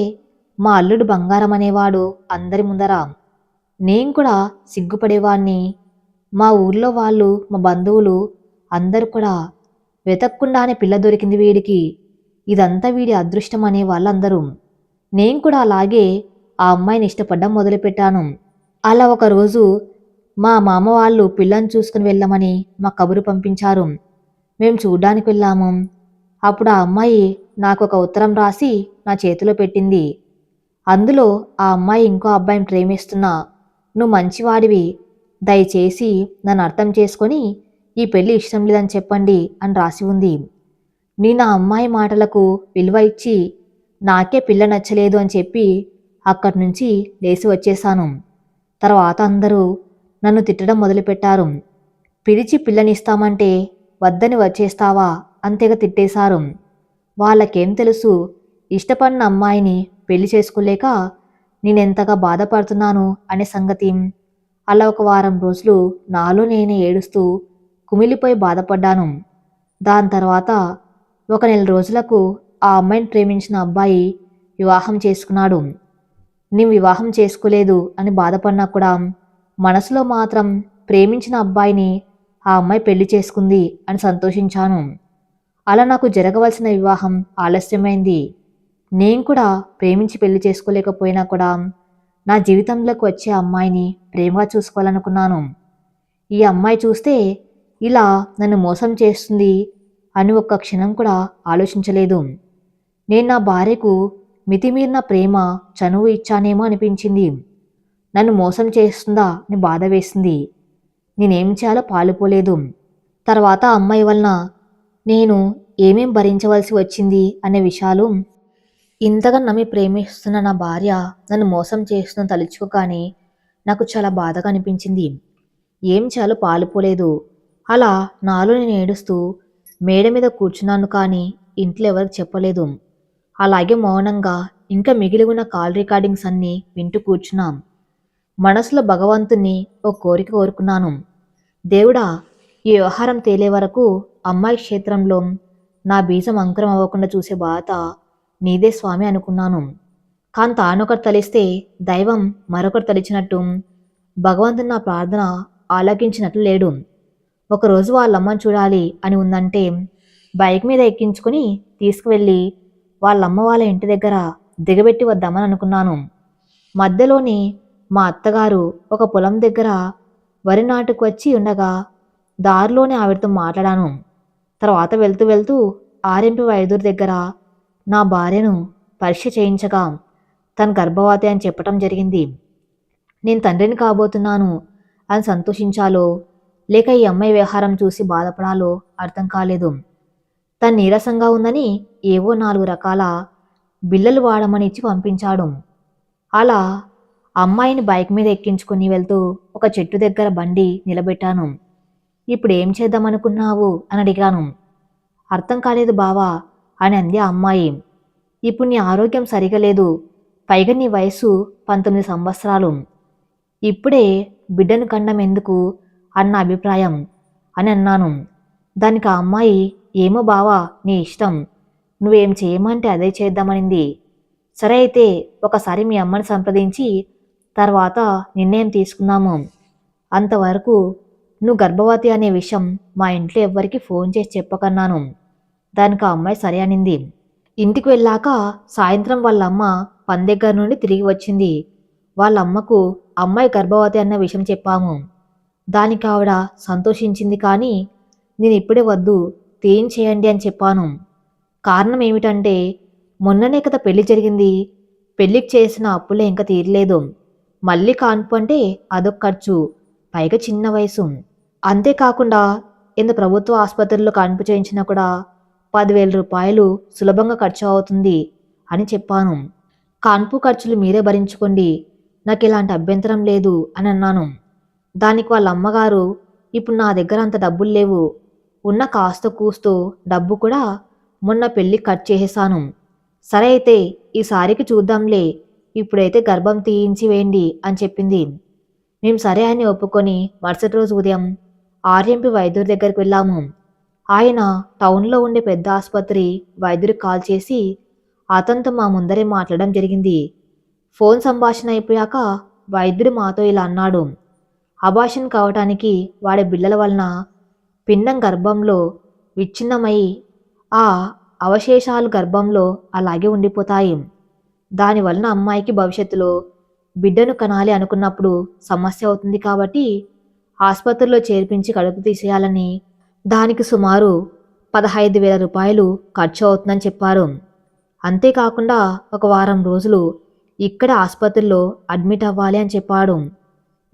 మా అల్లుడు బంగారం అనేవాడు అందరి ముందర. నేను కూడా సిగ్గుపడేవాణ్ణి. మా ఊర్లో వాళ్ళు మా బంధువులు అందరూ కూడా వెతక్కుండానే పిల్ల దొరికింది వీడికి, ఇదంతా వీడి అదృష్టం అనే వాళ్ళందరూ. నేను కూడా అలాగే ఆ అమ్మాయిని ఇష్టపడ్డం మొదలుపెట్టాను. అలా ఒకరోజు మా మామ వాళ్ళు పిల్లని చూసుకుని వెళ్ళమని మా కబురు పంపించారు. మేము చూడ్డానికి వెళ్ళాము. అప్పుడు ఆ అమ్మాయి నాకు ఒక ఉత్తరం రాసి నా చేతిలో పెట్టింది. అందులో ఆ అమ్మాయి ఇంకో అబ్బాయిని ప్రేమిస్తున్నా, నువ్వు మంచివాడివి, దయచేసి నన్ను అర్థం చేసుకొని ఈ పెళ్లి ఇష్టం లేదని చెప్పండి అని రాసి ఉంది. నేను ఆ అమ్మాయి మాటలకు విలువ ఇచ్చి నాకే పిల్ల నచ్చలేదు అని చెప్పి అక్కడి నుంచి లేచి వచ్చేశాను. తర్వాత అందరూ నన్ను తిట్టడం మొదలుపెట్టారు. పిలిచి పిల్లనిస్తామంటే వద్దని వచ్చేస్తావా అంతేగా తిట్టేశారు. వాళ్ళకేం తెలుసు ఇష్టపడిన అమ్మాయిని పెళ్లి చేసుకోలేక నేనెంతగా బాధపడుతున్నాను అనే సంగతి. అలా ఒక వారం రోజులు నాలో నేనే ఏడుస్తూ కుమిలిపోయి బాధపడ్డాను. దాని తర్వాత ఒక నెల రోజులకు ఆ అమ్మాయిని ప్రేమించిన అబ్బాయి వివాహం చేసుకున్నాడు. నేను వివాహం చేసుకోలేదు అని బాధపడినా కూడా మనసులో మాత్రం ప్రేమించిన అబ్బాయిని ఆ అమ్మాయి పెళ్లి చేసుకుంది అని సంతోషించాను. అలా నాకు జరగవలసిన వివాహం ఆలస్యమైంది. నేను కూడా ప్రేమించి పెళ్లి చేసుకోలేకపోయినా కూడా నా జీవితంలోకి వచ్చే అమ్మాయిని ప్రేమగా చూసుకోవాలనుకున్నాను. ఈ అమ్మాయి చూస్తే ఇలా నన్ను మోసం చేస్తుంది అని ఒక్క క్షణం కూడా ఆలోచించలేదు. నేను నా భార్యకు మితిమీరిన ప్రేమ చనువు ఇచ్చానేమో అనిపించింది. నన్ను మోసం చేస్తుందా అని బాధ వేసింది. నేనేం చేయాలో పాలుపోలేదు. తర్వాత అమ్మాయి వలన నేను ఏమేం భరించవలసి వచ్చింది అనే విషయాలు, ఇంతగా నమ్మి ప్రేమిస్తున్న నా భార్య నన్ను మోసం చేస్తున్న తలుచుకోగానే నాకు చాలా బాధగా అనిపించింది. ఏం చేయాలో పాలుపోలేదు. అలా నాలో నేను ఏడుస్తూ మేడ మీద కూర్చున్నాను, కానీ ఇంట్లో ఎవరికి చెప్పలేదు. అలాగే మౌనంగా ఇంకా మిగిలి ఉన్న కాల్ రికార్డింగ్స్ అన్నీ వింటూ కూర్చున్నాం. మనసులో భగవంతుణ్ణి ఓ కోరిక కోరుకున్నాను. దేవుడా, ఈ వ్యవహారం తేలే వరకు అమ్మాయి క్షేత్రంలో నా బీజం అంకురం అవ్వకుండా చూసే బాధ నీదే స్వామి అనుకున్నాను. కానీ తానొకరు తలిస్తే దైవం మరొకరు తలిచినట్టు భగవంతుని నా ప్రార్థన ఆలకించినట్లు లేడు. ఒకరోజు వాళ్ళమ్మని చూడాలి అని ఉందంటే బైక్ మీద ఎక్కించుకుని తీసుకువెళ్ళి వాళ్ళమ్మ వాళ్ళ ఇంటి దగ్గర దిగబెట్టి వద్దామని అనుకున్నాను. మధ్యలోని మా అత్తగారు ఒక పొలం దగ్గర వరి నాటుకు వచ్చి ఉండగా దారిలోనే ఆవిడతో మాట్లాడాను. తర్వాత వెళ్తూ వెళ్తూ ఆర్ఎంపీ వైద్యుడి దగ్గర నా భార్యను పరీక్ష చేయించగా తను గర్భవతి అని చెప్పటం జరిగింది. నేను తండ్రిని కాబోతున్నాను అని సంతోషించాలో లేక ఈ అమ్మాయి వ్యవహారం చూసి బాధపడాలో అర్థం కాలేదు. తను నీరసంగా ఉందని ఏవో 4 రకాల బిళ్ళలు వాడమని ఇచ్చి పంపించాడు. అలా అమ్మాయిని బైక్ మీద ఎక్కించుకుని వెళ్తూ ఒక చెట్టు దగ్గర బండి నిలబెట్టాను. ఇప్పుడు ఏం చేద్దామనుకున్నావు అని అడిగాను. అర్థం కాలేదు బావా అని అంది ఆ అమ్మాయి. ఇప్పుడు నీ ఆరోగ్యం సరిగా లేదు, పైగా నీ వయసు 19 సంవత్సరాలు. ఇప్పుడే బిడ్డను కండం ఎందుకు అన్న అభిప్రాయం అని అన్నాను. దానికి ఆ అమ్మాయి, ఏమో బావా, నీ ఇష్టం, నువ్వేం చేయమంటే అదే చేద్దామనింది. సరే అయితే ఒకసారి మీ అమ్మని సంప్రదించి తర్వాత నిర్ణయం తీసుకుందాము. అంతవరకు నువ్వు గర్భవతి అనే విషయం మా ఇంట్లో ఎవ్వరికి ఫోన్ చేసి చెప్పకన్నాను. దానికి ఆ అమ్మాయి సరే అనింది. ఇంటికి వెళ్ళాక సాయంత్రం వాళ్ళ అమ్మ పని దగ్గర నుండి తిరిగి వచ్చింది. వాళ్ళ అమ్మకు అమ్మాయి గర్భవతి అన్న విషయం చెప్పాము. దానికి ఆవిడ సంతోషించింది. కానీ నేను ఇప్పుడే వద్దు, చేయండి అని చెప్పాను. కారణం ఏమిటంటే మొన్ననే కదా పెళ్లి జరిగింది, పెళ్లికి చేసిన అప్పులే ఇంకా తీరలేదు. మళ్ళీ కాన్పు అంటే అదొక ఖర్చు, పైగా చిన్న వయసు. అంతేకాకుండా ఇంత ప్రభుత్వ ఆసుపత్రుల్లో కాన్పు చేయించినా కూడా 10,000 రూపాయలు సులభంగా ఖర్చు అవుతుంది అని చెప్పాను. కాన్పు ఖర్చులు మీరే భరించుకోండి, నాకు ఇలాంటి అభ్యంతరం లేదు అని అన్నాను. దానికి వాళ్ళ అమ్మగారు, ఇప్పుడు నా దగ్గర అంత డబ్బులు లేవు, ఉన్న కాస్త కూస్తో డబ్బు కూడా మొన్న పెళ్లి కట్ చేసేసాను. సరే అయితే ఈసారికి చూద్దాంలే, ఇప్పుడైతే గర్భం తీయించి వేయండి అని చెప్పింది. మేము సరే అని ఒప్పుకొని మరుసటి రోజు ఉదయం ఆర్ఎంపీ వైద్యుడి దగ్గరికి వెళ్ళాము. ఆయన టౌన్లో ఉండే పెద్ద ఆసుపత్రి వైద్యుడికి కాల్ చేసి అతనితో మా ముందరే మాట్లాడడం జరిగింది. ఫోన్ సంభాషణ అయిపోయాక వైద్యుడు మాతో ఇలా అన్నాడు. అబార్షన్ కావటానికి వాడే బిళ్ళల వలన పిండం గర్భంలో విచ్ఛిన్నమై ఆ అవశేషాలు గర్భంలో అలాగే ఉండిపోతాయి. దానివలన అమ్మాయికి భవిష్యత్తులో బిడ్డను కనాలి అనుకున్నప్పుడు సమస్య అవుతుంది. కాబట్టి ఆసుపత్రిలో చేర్పించి కడుపు తీసేయాలని, దానికి సుమారు 15,000 రూపాయలు ఖర్చు అవుతుందని చెప్పారు. అంతేకాకుండా ఒక వారం రోజులు ఇక్కడ ఆసుపత్రిలో అడ్మిట్ అవ్వాలి అని చెప్పాడు.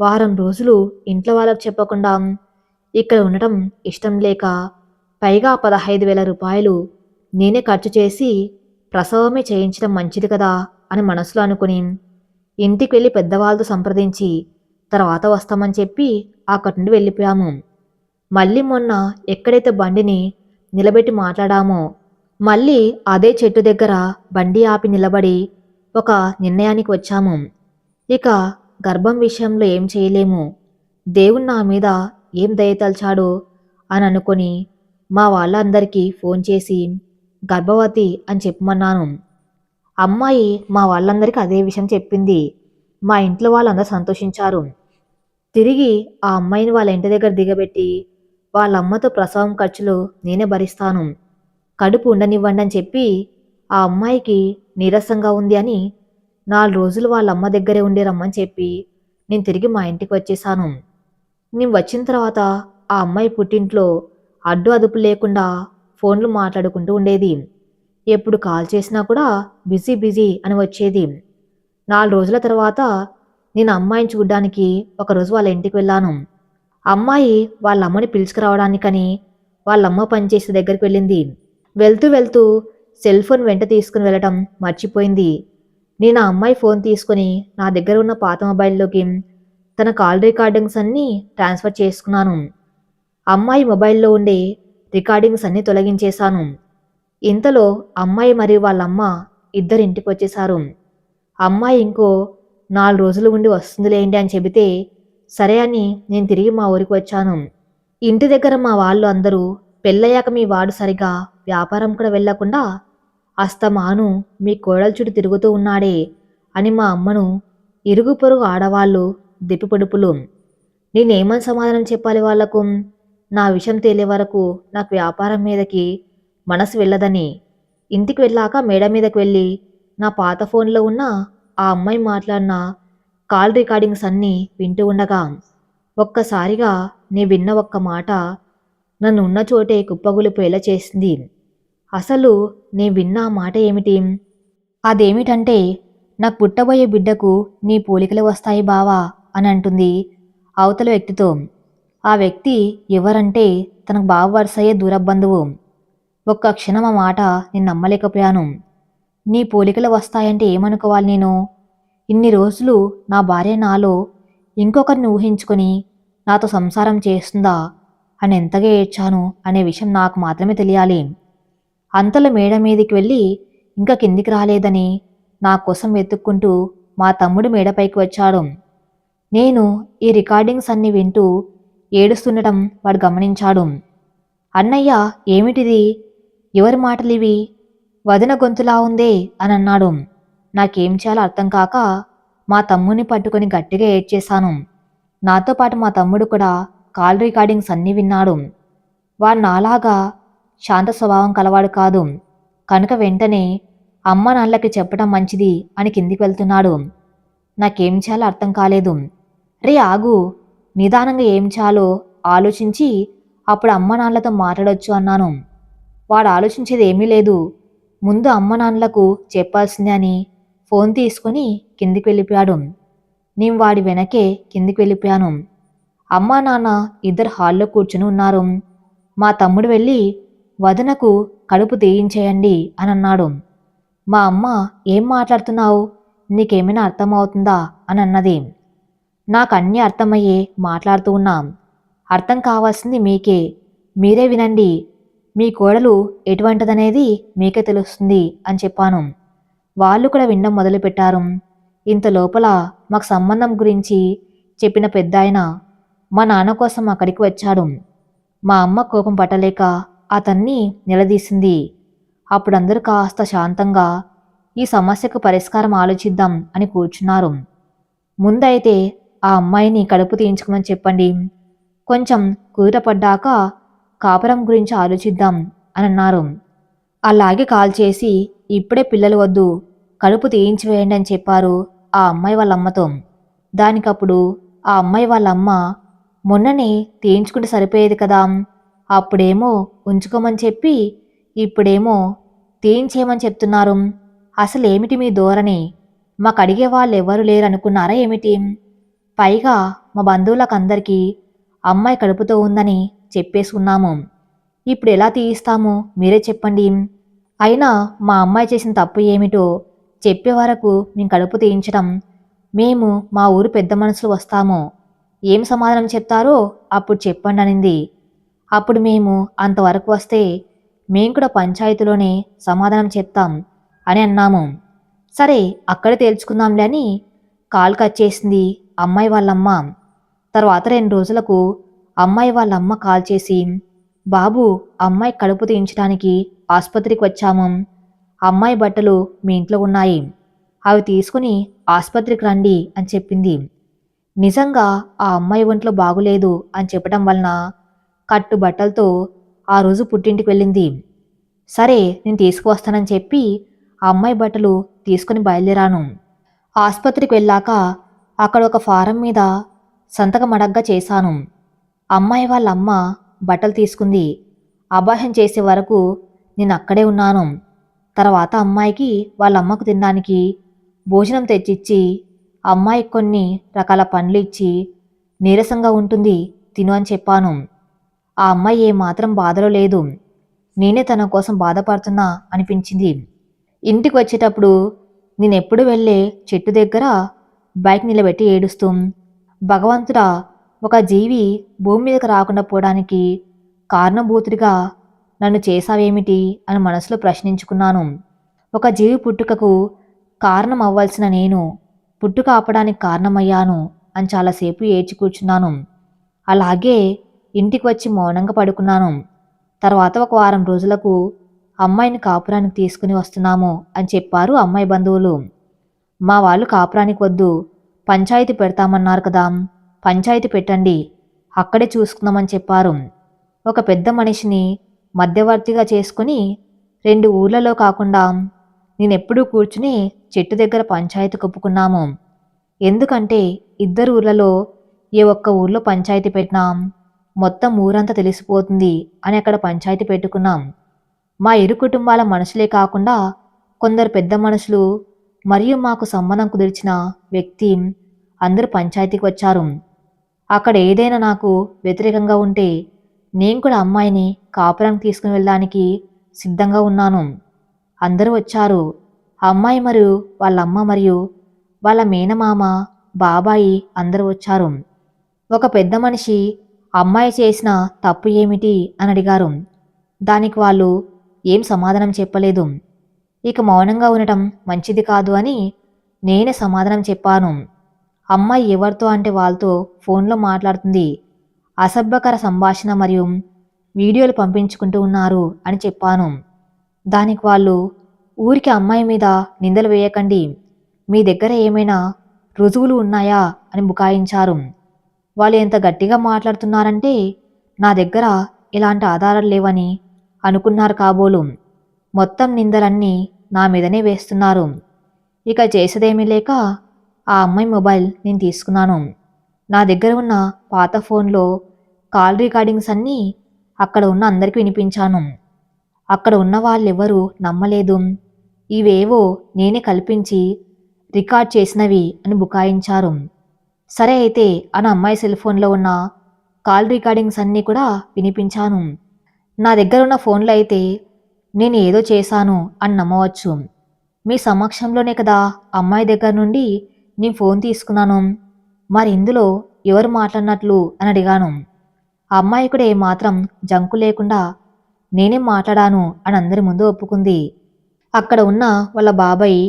వారం రోజులు ఇంట్లో వాళ్ళకు చెప్పకుండా ఇక్కడ ఉండటం ఇష్టం లేక, పైగా 15,000 రూపాయలు నేనే ఖర్చు చేసి ప్రసవమే చేయించడం మంచిది కదా అని మనసులో అనుకుని ఇంటికి వెళ్ళి పెద్దవాళ్ళతో సంప్రదించి తర్వాత వస్తామని చెప్పి అక్కడి నుండి వెళ్ళిపోయాము. మళ్ళీ మొన్న ఎక్కడైతే బండిని నిలబెట్టి మాట్లాడామో మళ్ళీ అదే చెట్టు దగ్గర బండి ఆపి నిలబడి ఒక నిర్ణయానికి వచ్చాము. ఇక గర్భం విషయంలో ఏం చేయలేము, దేవుడు నా మీద ఏం దయతల్చాడో అని అనుకొని మా వాళ్ళందరికీ ఫోన్ చేసి గర్భవతి అని చెప్పమన్నాను. అమ్మాయి మా వాళ్ళందరికీ అదే విషయం చెప్పింది. మా ఇంట్లో వాళ్ళందరూ సంతోషించారు. తిరిగి ఆ అమ్మాయిని వాళ్ళ ఇంటి దగ్గర దిగబెట్టి వాళ్ళ అమ్మతో ప్రసవం ఖర్చులు నేనే భరిస్తాను, కడుపు ఉండనివ్వండి అని చెప్పి ఆ అమ్మాయికి నీరసంగా ఉంది అని 4 రోజులు వాళ్ళ అమ్మ దగ్గరే ఉండి రమ్మని చెప్పి నేను తిరిగి మా ఇంటికి వచ్చేసాను. నేను వచ్చిన తర్వాత ఆ అమ్మాయి పుట్టింట్లో అడ్డు అదుపు లేకుండా ఫోన్లు మాట్లాడుకుంటూ ఉండేది. ఎప్పుడు కాల్ చేసినా కూడా బిజీ బిజీ అని వచ్చేది. 4 రోజుల తర్వాత నేను అమ్మాయిని చూడ్డానికి ఒకరోజు వాళ్ళ ఇంటికి వెళ్ళాను. అమ్మాయి వాళ్ళ అమ్మని పిలుచుకురావడానికని వాళ్ళమ్మ పనిచేసే దగ్గరికి వెళ్ళింది. వెళ్తూ వెళ్తూ సెల్ ఫోన్ వెంట తీసుకుని వెళ్ళటం మర్చిపోయింది. నేను ఆ అమ్మాయి ఫోన్ తీసుకుని నా దగ్గర ఉన్న పాత మొబైల్లోకి తన కాల్ రికార్డింగ్స్ అన్నీ ట్రాన్స్ఫర్ చేసుకున్నాను. అమ్మాయి మొబైల్లో ఉండే రికార్డింగ్స్ అన్నీ తొలగించేశాను. ఇంతలో అమ్మాయి మరియు వాళ్ళమ్మ ఇద్దరు ఇంటికి వచ్చేశారు. అమ్మాయి ఇంకో 4 రోజులు ఉండి వస్తుందిలేండి అని చెబితే సరే అని నేను తిరిగి మా ఊరికి వచ్చాను. ఇంటి దగ్గర మా వాళ్ళు అందరూ పెళ్ళయ్యాక మీ వాడు సరిగా వ్యాపారం కూడా వెళ్లకుండా అస్తమాను మీ కోడలు చుట్టూ తిరుగుతూ ఉన్నాడే అని మా అమ్మను ఇరుగు పొరుగు ఆడవాళ్ళు దిప్పిపొడుపులు. నేనేమని సమాధానం చెప్పాలి వాళ్లకు? నా విషయం తేలే వరకు నాకు వ్యాపారం మీదకి మనసు వెళ్ళదని. ఇంటికి వెళ్ళాక మేడ మీదకి వెళ్ళి నా పాత ఫోన్లో ఉన్న ఆ అమ్మాయి మాట్లాడిన కాల్ రికార్డింగ్స్ అన్నీ వింటూ ఉండగా ఒక్కసారిగా నీ విన్న ఒక్క మాట నన్ను ఉన్న చోటే కుప్పగులిపోయేలా చేసింది. అసలు నీ విన్న ఆ మాట ఏమిటి? అదేమిటంటే, నాకు పుట్టబోయే బిడ్డకు నీ పోలికలు వస్తాయి బావా అని అంటుంది అవతల వ్యక్తితో. ఆ వ్యక్తి ఎవరంటే తనకు బావ వరుసయ్యే దూర బంధువు. ఒక్క క్షణం ఆ మాట నేను నమ్మలేకపోయాను. నీ పోలికలు వస్తాయంటే ఏమనుకోవాలి నేను? ఇన్ని రోజులు నా భార్య నాలో ఇంకొకరిని ఊహించుకొని నాతో సంసారం చేస్తుందా అని ఎంతగా ఏడ్చాను అనే విషయం నాకు మాత్రమే తెలియాలి. అంతలో మేడ మీదికి వెళ్ళి ఇంకా కిందికి రాలేదని నా కోసం వెతుక్కుంటూ మా తమ్ముడు మేడపైకి వచ్చాడు. నేను ఈ రికార్డింగ్స్ అన్ని వింటూ ఏడుస్తుండటం వాడు గమనించాడు. అన్నయ్య, ఏమిటిది? ఎవరి మాటలివి? వదిన గొంతులా ఉందే అని అన్నాడు. నాకేం చేయాలో అర్థం కాక మా తమ్ముని పట్టుకొని గట్టిగా ఏడ్చేశాను. నాతో పాటు మా తమ్ముడు కూడా కాల్ రికార్డింగ్స్ అన్నీ విన్నాడు. వాడు నాలాగా శాంత స్వభావం కలవాడు కాదు కనుక వెంటనే అమ్మ నాన్నలకి చెప్పడం మంచిది అని కిందికి వెళ్తున్నాడు. నాకేం చేయాలో అర్థం కాలేదు. రే ఆగు, నిదానంగా ఏం చేయాలో ఆలోచించి అప్పుడు అమ్మ నాన్నలతో మాట్లాడొచ్చు అన్నాను. వాడు ఆలోచించేది ఏమీ లేదు. ముందు అమ్మ నాన్నలకు చెప్పాల్సిందే అని ఫోన్ తీసుకుని కిందికి వెళ్ళిపోయాడు. నేను వాడి వెనకే కిందికి వెళ్ళిపోయాను. అమ్మా నాన్న ఇద్దరు హాల్లో కూర్చుని ఉన్నారు. మా తమ్ముడు వెళ్ళి వదనకు కడుపు తీయించేయండి అని అన్నాడు. మా అమ్మ, ఏం మాట్లాడుతున్నావు? నీకేమైనా అర్థమవుతుందా అని అన్నది. నాకు అన్నీ అర్థమయ్యే మాట్లాడుతూ ఉన్నాం. అర్థం కావాల్సింది మీకే, మీరే వినండి. మీ కోడలు ఎటువంటిదనేది మీకే తెలుస్తుంది అని చెప్పాను. వాళ్ళు కూడా వినడం మొదలుపెట్టారు. ఇంత లోపల మాకు సంబంధం గురించి చెప్పిన పెద్దాయన మా నాన్న కోసం అక్కడికి వచ్చాడు. మా అమ్మ కోపం పట్టలేక అతన్ని నిలదీసింది. అప్పుడందరూ కాస్త శాంతంగా ఈ సమస్యకు పరిష్కారం ఆలోచిద్దాం అని కూర్చున్నారు. ముందైతే ఆ అమ్మాయిని కడుపు తీయించుకోమని చెప్పండి, కొంచెం కుదుటపడ్డాక కాపురం గురించి ఆలోచిద్దాం అని అన్నారు. అలాగే కాల్ చేసి ఇప్పుడే పిల్లలు వద్దు, కడుపు తీయించి వేయండి అని చెప్పారు ఆ అమ్మాయి వాళ్ళ అమ్మతో. దానికప్పుడు ఆ అమ్మాయి వాళ్ళ అమ్మ, మొన్ననే తీయించుకుంటే సరిపోయేది కదా, అప్పుడేమో ఉంచుకోమని చెప్పి ఇప్పుడేమో తీయించేయమని చెప్తున్నారు. అసలు ఏమిటి మీ ధోరణి? మాకు అడిగే వాళ్ళు ఎవరు లేరనుకున్నారా ఏమిటి? పైగా మా బంధువులకందరికీ అమ్మాయి కడుపుతో ఉందని చెప్పేసుకున్నాము. ఇప్పుడు ఎలా తీయిస్తాము మీరే చెప్పండి. అయినా మా అమ్మాయి చేసిన తప్పు ఏమిటో చెప్పే వరకు మేము కడుపు తీయించడం, మేము మా ఊరు పెద్ద మనుషులు వస్తాము, ఏం సమాధానం చెప్తారో అప్పుడు చెప్పండి అనింది. అప్పుడు మేము అంతవరకు వస్తే మేము కూడా పంచాయతీలోనే సమాధానం చెప్తాం అని అన్నాము. సరే అక్కడే తేల్చుకుందాంలే అని కాల్ కట్ చేసింది అమ్మాయి వాళ్ళమ్మ. తర్వాత 2 రోజులకు అమ్మాయి వాళ్ళమ్మ కాల్ చేసి, బాబు, అమ్మాయి కడుపు తీయించడానికి ఆసుపత్రికి వచ్చాము. అమ్మాయి బట్టలు మీ ఇంట్లో ఉన్నాయి, అవి తీసుకుని ఆసుపత్రికి రండి అని చెప్పింది. నిజంగా ఆ అమ్మాయి ఒంట్లో బాగులేదు అని చెప్పడం వలన కట్టు బట్టలతో ఆ రోజు పుట్టింటికి వెళ్ళింది. సరే నేను తీసుకువస్తానని చెప్పి ఆ అమ్మాయి బట్టలు తీసుకుని బయలుదేరాను. ఆసుపత్రికి వెళ్ళాక అక్కడ ఒక ఫారం మీద సంతకం అడగ్గా చేశాను. అమ్మాయి వాళ్ళ అమ్మ బట్టలు తీసుకుంది. అబాహ్యం చేసే వరకు నేను అక్కడే ఉన్నాను. తర్వాత అమ్మాయికి వాళ్ళ అమ్మకు తినడానికి భోజనం తెచ్చిచ్చి అమ్మాయికి కొన్ని రకాల పండ్లు ఇచ్చి నీరసంగా ఉంటుంది తిను అని చెప్పాను. ఆ అమ్మాయి ఏమాత్రం బాధలో లేదు. నేనే తన కోసం బాధపడుతున్నా అనిపించింది. ఇంటికి వచ్చేటప్పుడు నేనెప్పుడు వెళ్ళే చెట్టు దగ్గర బైక్ నిలబెట్టి ఏడుస్తూ, భగవంతుడా, ఒక జీవి భూమి మీదకి రాకుండా పోవడానికి కారణభూతుడిగా నన్ను చేశావేమిటి అని మనసులో ప్రశ్నించుకున్నాను. ఒక జీవి పుట్టుకకు కారణం అవ్వాల్సిన నేను పుట్టుక ఆపడానికి కారణమయ్యాను అని చాలాసేపు ఏడ్చి కూర్చున్నాను. అలాగే ఇంటికి వచ్చి మౌనంగా పడుకున్నాను. తర్వాత ఒక వారం రోజులకు అమ్మాయిని కాపురానికి తీసుకుని వస్తున్నాము అని చెప్పారు అమ్మాయి బంధువులు. మా వాళ్ళు కాపురానికి వద్దు, పంచాయతీ పెడతామన్నారు కదా, పంచాయతీ పెట్టండి, అక్కడే చూసుకుందామని చెప్పారు. ఒక పెద్ద మనిషిని మధ్యవర్తిగా చేసుకుని 2 ఊర్లలో కాకుండా నేనెప్పుడూ కూర్చుని చెట్టు దగ్గర పంచాయతీ కొప్పుకున్నాము. ఎందుకంటే 2 ఊర్లలో ఏ ఒక్క ఊర్లో పంచాయతీ పెట్టినాం మొత్తం ఊరంతా తెలిసిపోతుంది అని అక్కడ పంచాయతీ పెట్టుకున్నాం. మా ఇరు కుటుంబాల మనుషులే కాకుండా కొందరు పెద్ద మనుషులు మరియు మాకు సంబంధం కుదిర్చిన వ్యక్తి అందరూ పంచాయతీకి వచ్చారు. అక్కడ ఏదైనా నాకు వ్యతిరేకంగా ఉంటే నేను కూడా అమ్మాయిని కాపురానికి తీసుకుని వెళ్ళడానికి సిద్ధంగా ఉన్నాను. అందరూ వచ్చారు. అమ్మాయి మరియు వాళ్ళ అమ్మ మరియు వాళ్ళ మేనమామ, బాబాయి అందరూ వచ్చారు. ఒక పెద్ద మనిషి అమ్మాయి చేసిన తప్పు ఏమిటి అని అడిగారు. దానికి వాళ్ళు ఏం సమాధానం చెప్పలేదు. ఇక మౌనంగా ఉండటం మంచిది కాదు అని నేనే సమాధానం చెప్పాను. అమ్మాయి ఎవరితో అంటే వాళ్ళతో ఫోన్లో మాట్లాడుతుంది, అసభ్యకర సంభాషణ మరియు వీడియోలు పంపించుకుంటూ ఉన్నారు అని చెప్పాను. దానికి వాళ్ళు, ఊరికి అమ్మాయి మీద నిందలు వేయకండి, మీ దగ్గర ఏమైనా రుజువులు ఉన్నాయా అని బుకాయించారు. వాళ్ళు ఎంత గట్టిగా మాట్లాడుతున్నారంటే నా దగ్గర ఇలాంటి ఆధారాలు లేవని అనుకున్నారు కాబోలు. మొత్తం నిందలన్నీ నా మీదనే వేస్తున్నారు. ఇక చేసేదేమీ లేక ఆ అమ్మాయి మొబైల్ నేను తీసుకున్నాను. నా దగ్గర ఉన్న పాత ఫోన్లో కాల్ రికార్డింగ్స్ అన్నీ అక్కడ ఉన్న అందరికీ వినిపించాను. అక్కడ ఉన్న వాళ్ళెవరూ నమ్మలేదు. ఇవేవో నేనే కల్పించి రికార్డ్ చేసినవి అని బుకాయించారు. సరే అయితే అని అమ్మాయి సెల్ ఫోన్లో ఉన్న కాల్ రికార్డింగ్స్ అన్నీ కూడా వినిపించాను. నా దగ్గర ఉన్న ఫోన్లో అయితే నేను ఏదో చేశాను అని నమ్మవచ్చు. మీ సమక్షంలోనే కదా అమ్మాయి దగ్గర నుండి నేను ఫోన్ తీసుకున్నాను. మరి ఇందులో ఎవరు మాట్లాడినట్లు అని అడిగాను. ఆ అమ్మాయి కూడా ఏమాత్రం జంకు లేకుండా నేనేం మాట్లాడాను అని అందరి ముందు ఒప్పుకుంది. అక్కడ ఉన్న వాళ్ళ బాబాయ్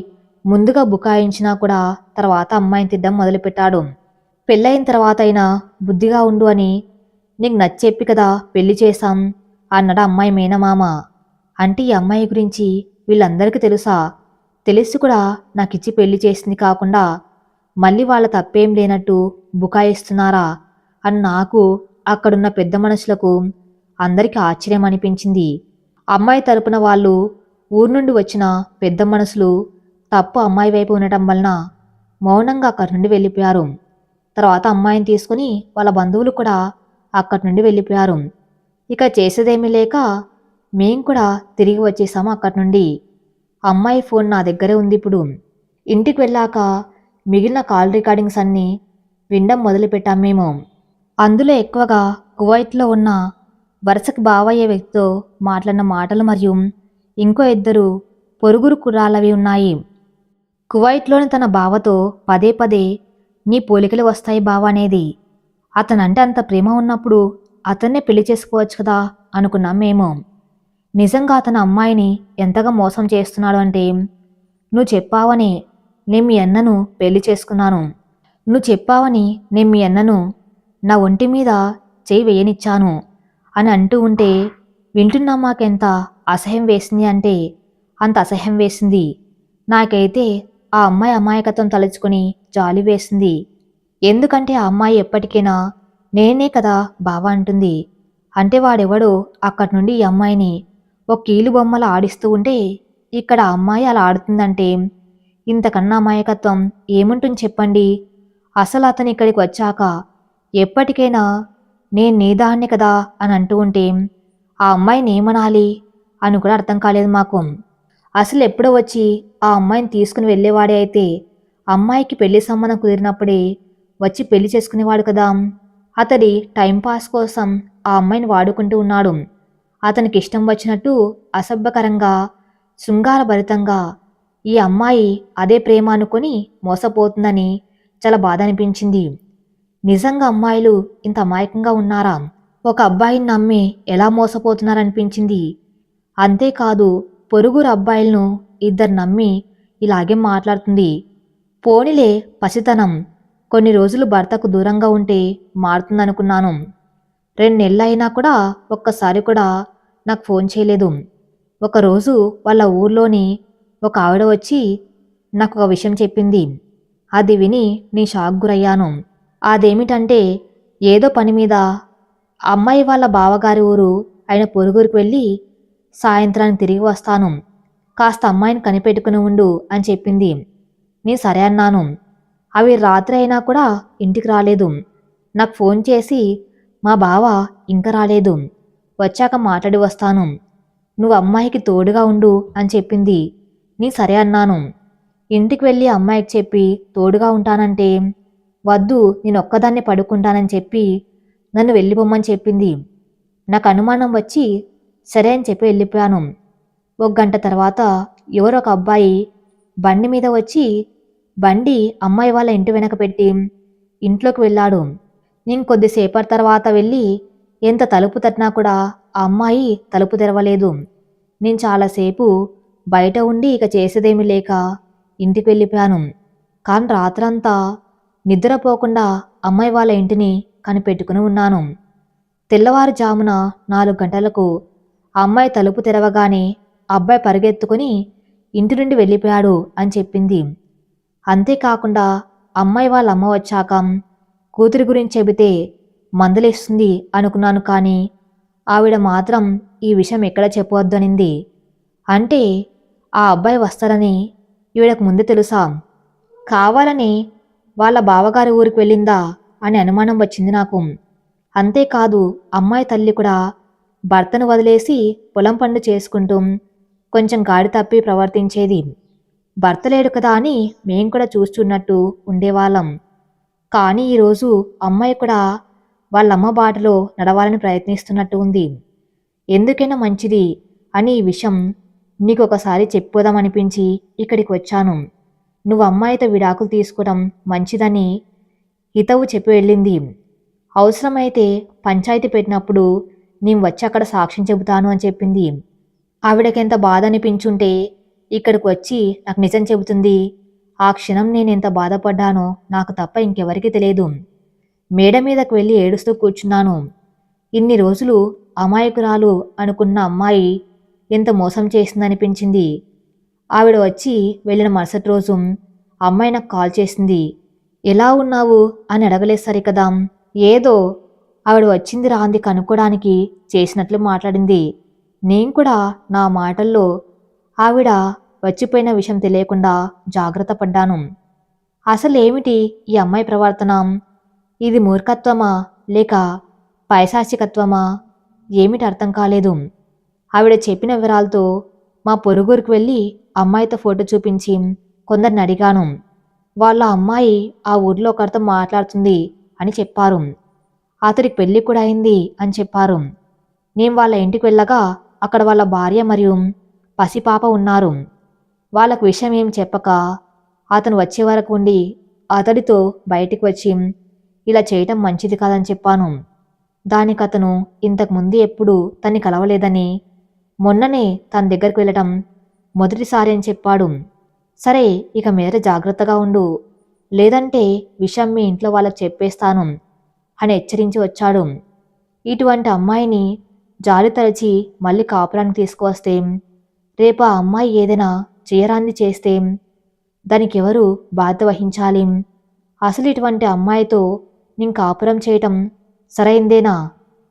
ముందుగా బుకాయించినా కూడా తర్వాత అమ్మాయిని తిట్టడం మొదలుపెట్టాడు. పెళ్ళయిన తర్వాత అయినా బుద్ధిగా ఉండు అని నీకు నచ్చెప్పి కదా పెళ్లి చేశాం అన్నాడు అమ్మాయి మేనమామ. అంటే ఈ అమ్మాయి గురించి వీళ్ళందరికీ తెలుసా? తెలిసి కూడా నాకిచ్చి పెళ్లి చేసింది కాకుండా మళ్ళీ వాళ్ళ తప్పేం లేనట్టు బుకాయిస్తున్నారా అని నాకు, అక్కడున్న పెద్ద మనుషులకు అందరికీ ఆశ్చర్యం అనిపించింది. అమ్మాయి తరపున వాళ్ళు ఊరు నుండి వచ్చిన పెద్ద మనుషులు తప్పు అమ్మాయి వైపు ఉండటం వలన మౌనంగా అక్కడి నుండి వెళ్ళిపోయారు. తర్వాత అమ్మాయిని తీసుకుని వాళ్ళ బంధువులు కూడా అక్కడి నుండి వెళ్ళిపోయారు. ఇక చేసేదేమీ లేక మేం కూడా తిరిగి వచ్చేసాము అక్కడి నుండి. అమ్మాయి ఫోన్ నా దగ్గరే ఉంది ఇప్పుడు. ఇంటికి వెళ్ళాక మిగిలిన కాల్ రికార్డింగ్స్ అన్నీ వినడం మొదలుపెట్టాం మేము. అందులో ఎక్కువగా కువైట్లో ఉన్న వరుసకి బావయ్యే వ్యక్తితో మాట్లాడిన మాటలు మరియు ఇంకో ఇద్దరు పొరుగురు కుర్రాళ్ళవి ఉన్నాయి. కువైట్లోని తన బావతో పదే పదే నీ పోలికలు వస్తాయి బావ అనేది. అతనంటే అంత ప్రేమ ఉన్నప్పుడు అతన్నే పెళ్లి చేసుకోవచ్చు కదా అనుకున్నాం మేము. నిజంగా అతను అమ్మాయిని ఎంతగా మోసం చేస్తున్నాడు అంటే, నువ్వు చెప్పావని నేను మీ అన్నను పెళ్లి చేసుకున్నాను, నువ్వు చెప్పావని నేను మీ అన్నను నా ఒంటి మీద చేయి వేయనిచ్చాను అని అంటూ ఉంటే వింటున్నా మాకెంత అసహ్యం వేసింది అంటే అంత అసహ్యం వేసింది. నాకైతే ఆ అమ్మాయి అమాయకత్వం తలుచుకొని జాలి వేసింది. ఎందుకంటే ఆ అమ్మాయి ఎప్పటికైనా నేనే కదా బావా అంటుంది. అంటే వాడెవడో అక్కడి నుండి ఈ అమ్మాయిని ఒక కీలు బొమ్మలు ఆడిస్తూ ఉంటే ఇక్కడ ఆ అమ్మాయి అలా ఆడుతుందంటే ఇంతకన్నా అమాయకత్వం ఏముంటుంది చెప్పండి. అసలు అతను ఇక్కడికి వచ్చాక ఎప్పటికైనా నేను నీదాన్నే కదా అని అంటూ ఉంటే ఆ అమ్మాయిని ఏమనాలి అని కూడా అర్థం కాలేదు మాకు. అసలు ఎప్పుడో వచ్చి ఆ అమ్మాయిని తీసుకుని వెళ్ళేవాడే అయితే అమ్మాయికి పెళ్లి సంబంధం కుదిరినప్పుడే వచ్చి పెళ్లి చేసుకునేవాడు కదా. అతడి టైంపాస్ కోసం ఆ అమ్మాయిని వాడుకుంటూ ఉన్నాడు. అతనికి ఇష్టం వచ్చినట్టు అసభ్యకరంగా శృంగారభరితంగా ఈ అమ్మాయి అదే ప్రేమ అనుకొని మోసపోతుందని చాలా బాధ అనిపించింది. నిజంగా అమ్మాయిలు ఇంత అమాయకంగా ఉన్నారా? ఒక అబ్బాయిని నమ్మి ఎలా మోసపోతున్నారనిపించింది. అంతేకాదు పొరుగురు అబ్బాయిలను ఇద్దరు నమ్మి ఇలాగే మాట్లాడుతుంది. పోనిలే పసితనం, కొన్ని రోజులు భర్తకు దూరంగా ఉంటే మారుతుందనుకున్నాను. 2 నెలలైనా కూడా ఒక్కసారి కూడా నాకు ఫోన్ చేయలేదు. ఒకరోజు వాళ్ళ ఊర్లోని ఒక ఆవిడ వచ్చి నాకు ఒక విషయం చెప్పింది. అది విని నేను షాక్ గురయ్యాను. అదేమిటంటే ఏదో పని మీద అమ్మాయి వాళ్ళ బావగారి ఊరు అయిన పొరుగురికి వెళ్ళి సాయంత్రానికి తిరిగి వస్తాను, కాస్త అమ్మాయిని కనిపెట్టుకుని ఉండు అని చెప్పింది. నేను సరే అన్నాను. అవి రాత్రి అయినా కూడా ఇంటికి రాలేదు. నాకు ఫోన్ చేసి మా బావ ఇంకా రాలేదు, వచ్చాక మాట్లాడి వస్తాను, నువ్వు అమ్మాయికి తోడుగా ఉండు అని చెప్పింది. నేను సరే అన్నాను. ఇంటికి వెళ్ళి అమ్మాయికి చెప్పి తోడుగా ఉంటానంటే వద్దు నేను ఒక్కదాన్ని పడుకుంటానని చెప్పి నన్ను వెళ్ళిపోమ్మని చెప్పింది. నాకు అనుమానం వచ్చి సరే అని చెప్పి వెళ్ళిపోయాను. 1 గంట తర్వాత ఎవరో ఒక అబ్బాయి బండి మీద వచ్చి బండి అమ్మాయి వాళ్ళ ఇంటి వెనక పెట్టి ఇంట్లోకి వెళ్ళాడు. నేను కొద్దిసేపటి తర్వాత వెళ్ళి ఎంత తలుపు తట్టినా కూడా ఆ అమ్మాయి తలుపు తెరవలేదు. నేను చాలాసేపు బయట ఉండి ఇక చేసేదేమీ లేక ఇంటికి వెళ్ళిపోయాను. కానీ రాత్రంతా నిద్రపోకుండా అమ్మాయి వాళ్ళ ఇంటిని కనిపెట్టుకుని ఉన్నాను. తెల్లవారుజామున 4 గంటలకు ఆ అమ్మాయి తలుపు తెరవగానే అబ్బాయి పరిగెత్తుకుని ఇంటి నుండి వెళ్ళిపోయాడు అని చెప్పింది. అంతేకాకుండా అమ్మాయి వాళ్ళ అమ్మ వచ్చాక కూతురి గురించి చెబితే మందలిస్తుంది అనుకున్నాను, కానీ ఆవిడ మాత్రం ఈ విషయం ఎక్కడ చెప్పవద్దనింది. అంటే ఆ అబ్బాయి వస్తారని ఈవిడకు ముందే తెలుసా? కావాలని వాళ్ళ బావగారి ఊరికి వెళ్ళిందా అని అనుమానం వచ్చింది నాకు. అంతేకాదు అమ్మాయి తల్లి కూడా భర్తను వదిలేసి పొలం పనులు చేసుకుంటూ కొంచెం గాడి తప్పి ప్రవర్తించేది. భర్త లేడు కదా అని మేం కూడా చూస్తున్నట్టు ఉండేవాళ్ళం. కానీ ఈరోజు అమ్మాయి కూడా వాళ్ళమ్మ బాటలో నడవాలని ప్రయత్నిస్తున్నట్టు ఉంది. ఎందుకైనా మంచిది అని ఈ విషయం నీకు ఒకసారి చెప్పుదామనిపించి ఇక్కడికి వచ్చాను. నువ్వు అమ్మాయితో విడాకులు తీసుకోవడం మంచిదని హితవు చెప్పి వెళ్ళింది. అవసరమైతే పంచాయతీ పెట్టినప్పుడు నేను వచ్చి అక్కడ సాక్ష్యం చెబుతాను అని చెప్పింది. ఆవిడకెంత బాధ అనిపించుంటే ఇక్కడికి వచ్చి నాకు నిజం చెబుతుంది. ఆ క్షణం నేనెంత బాధపడ్డానో నాకు తప్ప ఇంకెవరికీ తెలియదు. మేడ మీదకు వెళ్ళి ఏడుస్తూ కూర్చున్నాను. ఇన్ని రోజులు అమాయకురాలు అనుకున్న అమ్మాయి ఎంత మోసం చేసిందనిపించింది. ఆవిడ వచ్చి వెళ్ళిన మరుసటి రోజు అమ్మాయి నాకు కాల్ చేసింది. ఎలా ఉన్నావు అని అడగలేదు సరికదా, ఏదో ఆవిడ వచ్చింది రాంది కనుక్కోడానికి చేసినట్లు మాట్లాడింది. నేను కూడా నా మాటల్లో ఆవిడ వచ్చిపోయిన విషయం తెలియకుండా జాగ్రత్త పడ్డాను. అసలేమిటి ఈ అమ్మాయి ప్రవర్తన? ఇది మూర్ఖత్వమా లేక పైశాచికత్వమా? ఏమిటి అర్థం కాలేదు. ఆవిడ చెప్పిన వివరాలతో మా పొరుగురికి వెళ్ళి అమ్మాయితో ఫోటో చూపించి కొందరిని అడిగాను. వాళ్ళ అమ్మాయి ఆ ఊర్లో ఒకరితో మాట్లాడుతుంది అని చెప్పారు. అతడికి పెళ్లి కూడా అయింది అని చెప్పారు. నేను వాళ్ళ ఇంటికి వెళ్ళగా అక్కడ వాళ్ళ భార్య మరియు పసిపాప ఉన్నారు. వాళ్ళకు విషయం ఏం చెప్పక అతను వచ్చే వరకు ఉండి అతడితో బయటికి వచ్చి ఇలా చేయటం మంచిది కాదని చెప్పాను. దానికి అతను ఇంతకుముందు ఎప్పుడు తన్ని కలవలేదని, మొన్ననే తన దగ్గరికి వెళ్ళటం మొదటిసారి అని చెప్పాడు. సరే, ఇక మీద జాగ్రత్తగా ఉండు, లేదంటే విషయం మీ ఇంట్లో వాళ్ళకి చెప్పేస్తాను అని హెచ్చరించి వచ్చాడు. ఇటువంటి అమ్మాయిని జాలి తలచి మళ్ళీ కాపురానికి తీసుకువస్తే, రేపు ఆ అమ్మాయి ఏదైనా చేయరాంది చేస్తే దానికి ఎవరు బాధ్యత వహించాలి? అసలు ఇటువంటి అమ్మాయితో నేను కాపురం చేయటం సరైందేనా?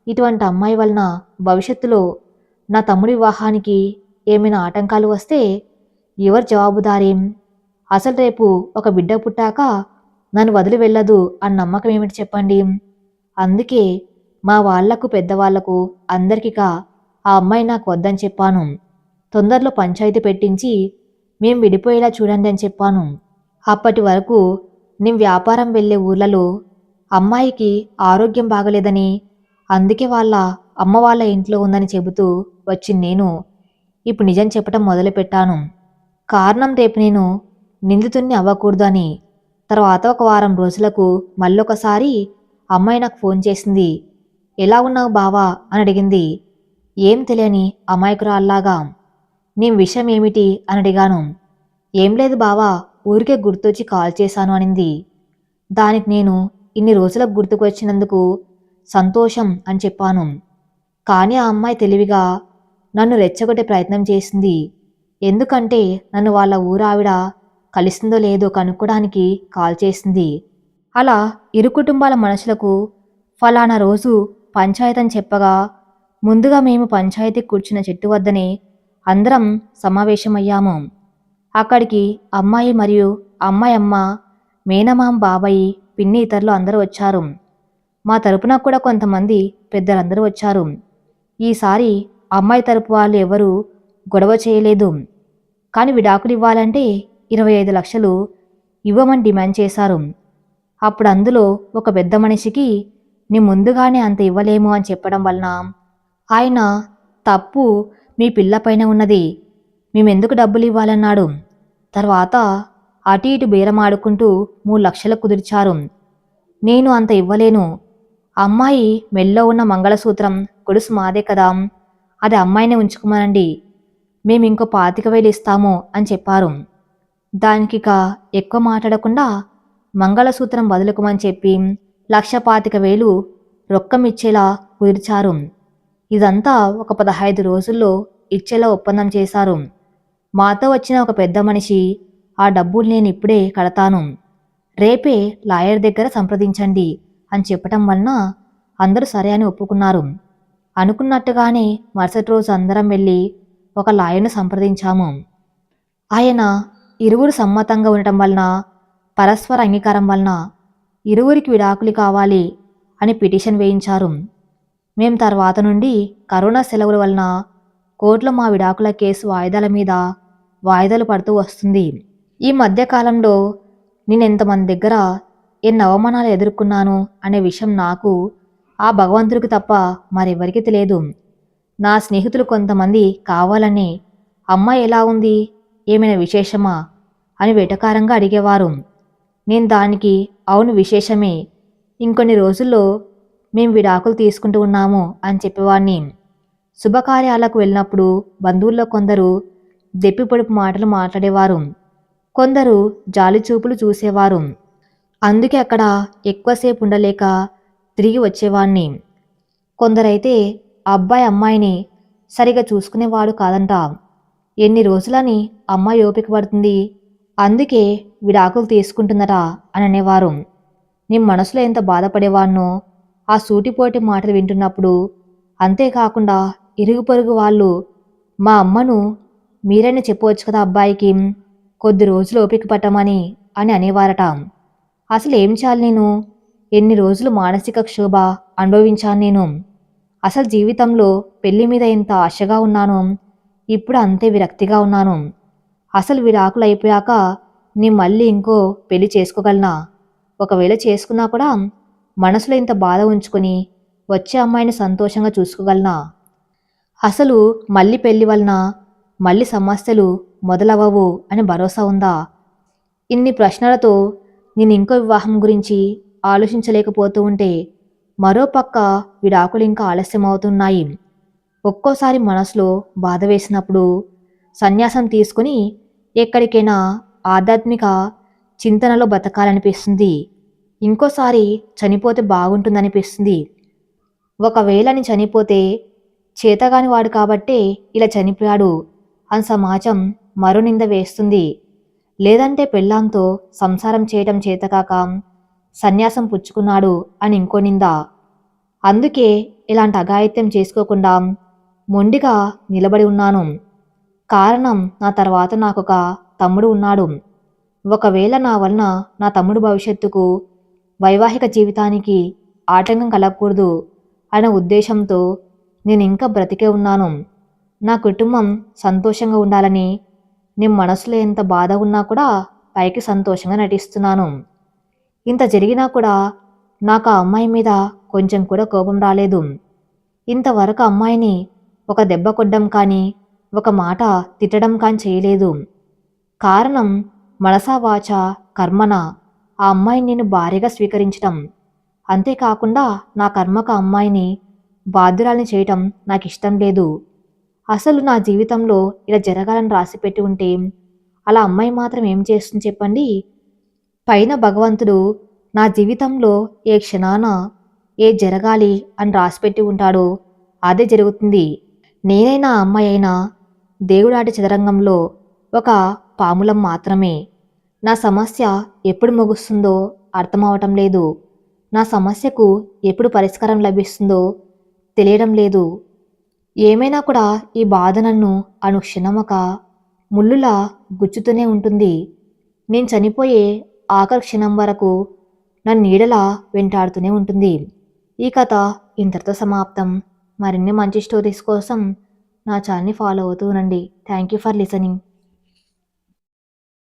ఇటువంటి అమ్మాయి వలన భవిష్యత్తులో నా తమ్ముడి వివాహానికి ఏమైనా ఆటంకాలు వస్తే ఎవరు జవాబుదారేం? అసలు రేపు ఒక బిడ్డ పుట్టాక నన్ను వదిలి వెళ్ళదు అన్న నమ్మకం ఏమిటి చెప్పండి? అందుకే మా వాళ్లకు పెద్దవాళ్లకు అందరికీ ఆ అమ్మాయి నాకు వద్దని చెప్పాను. తొందరలో పంచాయతీ పెట్టించి మేం విడిపోయేలా చూడండి అని చెప్పాను. అప్పటి వరకు నేను వ్యాపారం వెళ్ళే ఊర్లలో అమ్మాయికి ఆరోగ్యం బాగలేదని, అందుకే వాళ్ళ అమ్మ వాళ్ళ ఇంట్లో ఉందని చెబుతూ వచ్చి నేను ఇప్పుడు నిజం చెప్పటం మొదలుపెట్టాను. కారణం రేపు నేను నిందితుణ్ణి అవ్వకూడదు అని. తర్వాత ఒక వారం రోజులకు మళ్ళొకసారి అమ్మాయి నాకు ఫోన్ చేసింది. ఎలా ఉన్నావు బావా అని అడిగింది. ఏం తెలియని అమాయకురాల్లాగా. నేను విషయం ఏమిటి అని అడిగాను. ఏం లేదు బావా, ఊరికే గుర్తొచ్చి కాల్ చేశాను అనింది. దానికి నేను ఇన్ని రోజులకు గుర్తుకొచ్చినందుకు సంతోషం అని చెప్పాను. కానీ ఆ అమ్మాయి తెలివిగా నన్ను రెచ్చగొట్టే ప్రయత్నం చేసింది. ఎందుకంటే నన్ను వాళ్ళ ఊరావిడ కలిసిందో లేదో కనుక్కోడానికి కాల్ చేసింది. అలా ఇరు కుటుంబాల మనుషులకు ఫలానా రోజు పంచాయతీ చెప్పగా ముందుగా మేము పంచాయతీ కూర్చున్న చెట్టు వద్దనే అందరం సమావేశమయ్యాము. అక్కడికి అమ్మాయి మరియు అమ్మాయి అమ్మ, మేనమామ, బాబాయి, పిన్ని, ఇతరులు అందరూ వచ్చారు. మా తరపున కూడా కొంతమంది పెద్దలందరూ వచ్చారు. ఈసారి అమ్మాయి తరపు వాళ్ళు ఎవరూ గొడవ చేయలేదు. కానీ విడాకులు ఇవ్వాలంటే 25 లక్షలు ఇవ్వమని డిమాండ్ చేశారు. అప్పుడు అందులో ఒక పెద్ద మనిషికి నీ ముందుగానే అంత ఇవ్వలేము అని చెప్పడం వలన ఆయన తప్పు మీ పిల్లపైన ఉన్నది, మేమెందుకు డబ్బులు ఇవ్వాలన్నాడు. తర్వాత అటు ఇటు బేరమాడుకుంటూ 3 లక్షలు కుదిర్చారు. నేను అంత ఇవ్వలేను. అమ్మాయి మెల్లో ఉన్న మంగళసూత్రం గొలుసు మాదే కదా, అది అమ్మాయినే ఉంచుకోమనండి, మేమింకో 25,000 ఇస్తాము అని చెప్పారు. దానికిక ఎక్కువ మాట్లాడకుండా మంగళసూత్రం వదులుకోమని చెప్పి 1,25,000 రొక్కమిచ్చేలా కుదిర్చారు. ఇదంతా ఒక 15 రోజుల్లో ఇచ్చేలా ఒప్పందం చేశారు. మాతో వచ్చిన ఒక పెద్ద మనిషి, ఆ డబ్బులు నేను ఇప్పుడే కడతాను, రేపే లాయర్ దగ్గర సంప్రదించండి అని చెప్పటం వలన అందరూ సరే అని ఒప్పుకున్నారు. అనుకున్నట్టుగానే మరుసటి రోజు అందరం వెళ్ళి ఒక లాయర్ను సంప్రదించాము. ఆయన ఇరువురు సమ్మతంగా ఉండటం వలన, పరస్పర అంగీకారం వలన ఇరువురికి విడాకులు కావాలి అని పిటిషన్ వేయించారు. మేం తర్వాత నుండి కరోనా సెలవుల వలన కోర్టులో మా విడాకుల కేసు వాయిదాల మీద వాయిదాలు పడుతూ వస్తుంది. ఈ మధ్యకాలంలో నేనెంతమంది దగ్గర ఎన్ని అవమానాలు ఎదుర్కొన్నాను అనే విషయం నాకు, ఆ భగవంతుడికి తప్ప మరెవరికీ తెలియదు. నా స్నేహితులు కొంతమంది కావాలని అమ్మాయి ఎలా ఉంది, ఏమైనా విశేషమా అని వెటకారంగా అడిగేవారు. నేను దానికి అవును విశేషమే, ఇంకొన్ని రోజుల్లో మేం విడాకులు తీసుకుంటూ ఉన్నాము అని చెప్పేవాణ్ణి. శుభకార్యాలకు వెళ్ళినప్పుడు బంధువుల్లో కొందరు దెప్పి పొడుపు మాటలు మాట్లాడేవారు, కొందరు జాలి చూపులు చూసేవారు. అందుకే అక్కడ ఎక్కువసేపు ఉండలేక తిరిగి వచ్చేవాణ్ణి. కొందరైతే అబ్బాయి అమ్మాయిని సరిగా చూసుకునేవాడు కాదంట. ఎన్ని రోజులని అమ్మాయి ఓపిక పడుతుంది, అందుకే విడాకులు తీసుకుంటుందట అని అనేవారు. నీ మనసులో ఎంత బాధపడేవాణ్ణో ఆ సూటిపోటి మాటలు వింటున్నప్పుడు. అంతేకాకుండా ఇరుగు పొరుగు వాళ్ళు మా అమ్మను మీరైనా చెప్పవచ్చు కదా అబ్బాయికి కొద్ది రోజులు ఓపిక పట్టమని అని అనేవారట. అసలు ఏం చేయాలి నేను? ఎన్ని రోజులు మానసిక క్షోభ అనుభవించాను నేను. అసలు జీవితంలో పెళ్లి మీద ఎంత ఆశగా ఉన్నాను, ఇప్పుడు అంతే విరక్తిగా ఉన్నాను. అసలు విడాకులు అయిపోయాక నీ మళ్ళీ ఇంకో పెళ్లి చేసుకోగలనా? ఒకవేళ చేసుకున్నా కూడా మనసులో ఇంత బాధ ఉంచుకొని వచ్చే అమ్మాయిని సంతోషంగా చూసుకోగలనా? అసలు మళ్ళీ పెళ్లి వలన మళ్ళీ సమస్యలు మొదలవ్వవు అని భరోసా ఉందా? ఇన్ని ప్రశ్నలతో నేను ఇంకో వివాహం గురించి ఆలోచించలేకపోతూ ఉంటే, మరోపక్క విడాకులు ఇంకా ఆలస్యం అవుతున్నాయి. ఒక్కోసారి మనసులో బాధ వేసినప్పుడు సన్యాసం తీసుకుని ఎక్కడికైనా ఆధ్యాత్మిక చింతనలో బతకాలనిపిస్తుంది. ఇంకోసారి చనిపోతే బాగుంటుందనిపిస్తుంది. ఒకవేళ నీ చనిపోతే చేతగాని వాడు కాబట్టే ఇలా చనిపోయాడు అని సమాజం మరో నింద వేస్తుంది. లేదంటే పెళ్ళాంతో సంసారం చేయటం చేతకాక సన్యాసం పుచ్చుకున్నాడు అని ఇంకో నింద. అందుకే ఇలాంటి అఘాయిత్యం చేసుకోకుండా మొండిగా నిలబడి ఉన్నాను. కారణం, నా తర్వాత నాకొక తమ్ముడు ఉన్నాడు. ఒకవేళ నా వలన నా తమ్ముడు భవిష్యత్తుకు, వైవాహిక జీవితానికి ఆటంకం కలగకూడదు అనే ఉద్దేశంతో నేను ఇంకా బ్రతికే ఉన్నాను. నా కుటుంబం సంతోషంగా ఉండాలని నేను మనసులో ఎంత బాధ ఉన్నా కూడా పైకి సంతోషంగా నటిస్తున్నాను. ఇంత జరిగినా కూడా నాకు ఆ అమ్మాయి మీద కొంచెం కూడా కోపం రాలేదు. ఇంతవరకు అమ్మాయిని ఒక దెబ్బ కొట్టడం కానీ, ఒక మాట తిట్టడం కానీ చేయలేదు. కారణం, మనసా వాచ కర్మన ఆ అమ్మాయిని నేను భార్యగా స్వీకరించటం. అంతేకాకుండా నా కర్మకు ఆ అమ్మాయిని బాధ్యురాల్ని చేయటం నాకు ఇష్టం లేదు. అసలు నా జీవితంలో ఇలా జరగాలని రాసిపెట్టి ఉంటే అలా అమ్మాయి మాత్రం ఏం చేస్తుంది చెప్పండి? పైన భగవంతుడు నా జీవితంలో ఏ క్షణాన ఏ జరగాలి అని రాసిపెట్టి ఉంటాడో అదే జరుగుతుంది. నేనైనా అమ్మాయి అయినా దేవుడాటి చదరంగంలో ఒక పాములం మాత్రమే. నా సమస్య ఎప్పుడు ముగుస్తుందో అర్థమవటం లేదు. నా సమస్యకు ఎప్పుడు పరిష్కారం లభిస్తుందో తెలియడం లేదు. ఏమైనా కూడా ఈ బాధ నన్ను అనుక్షణం ఒక ముళ్ళులా గుచ్చుతూనే ఉంటుంది. నేను చనిపోయే ఆఖరి క్షణం వరకు నన్ను నీడలా వెంటాడుతూనే ఉంటుంది. ఈ కథ ఇంతటితో సమాప్తం. మరిన్ని మంచి స్టోరీస్ కోసం నా ఛానల్ని ఫాలో అవుతూ ఉండండి. Thank you for listening.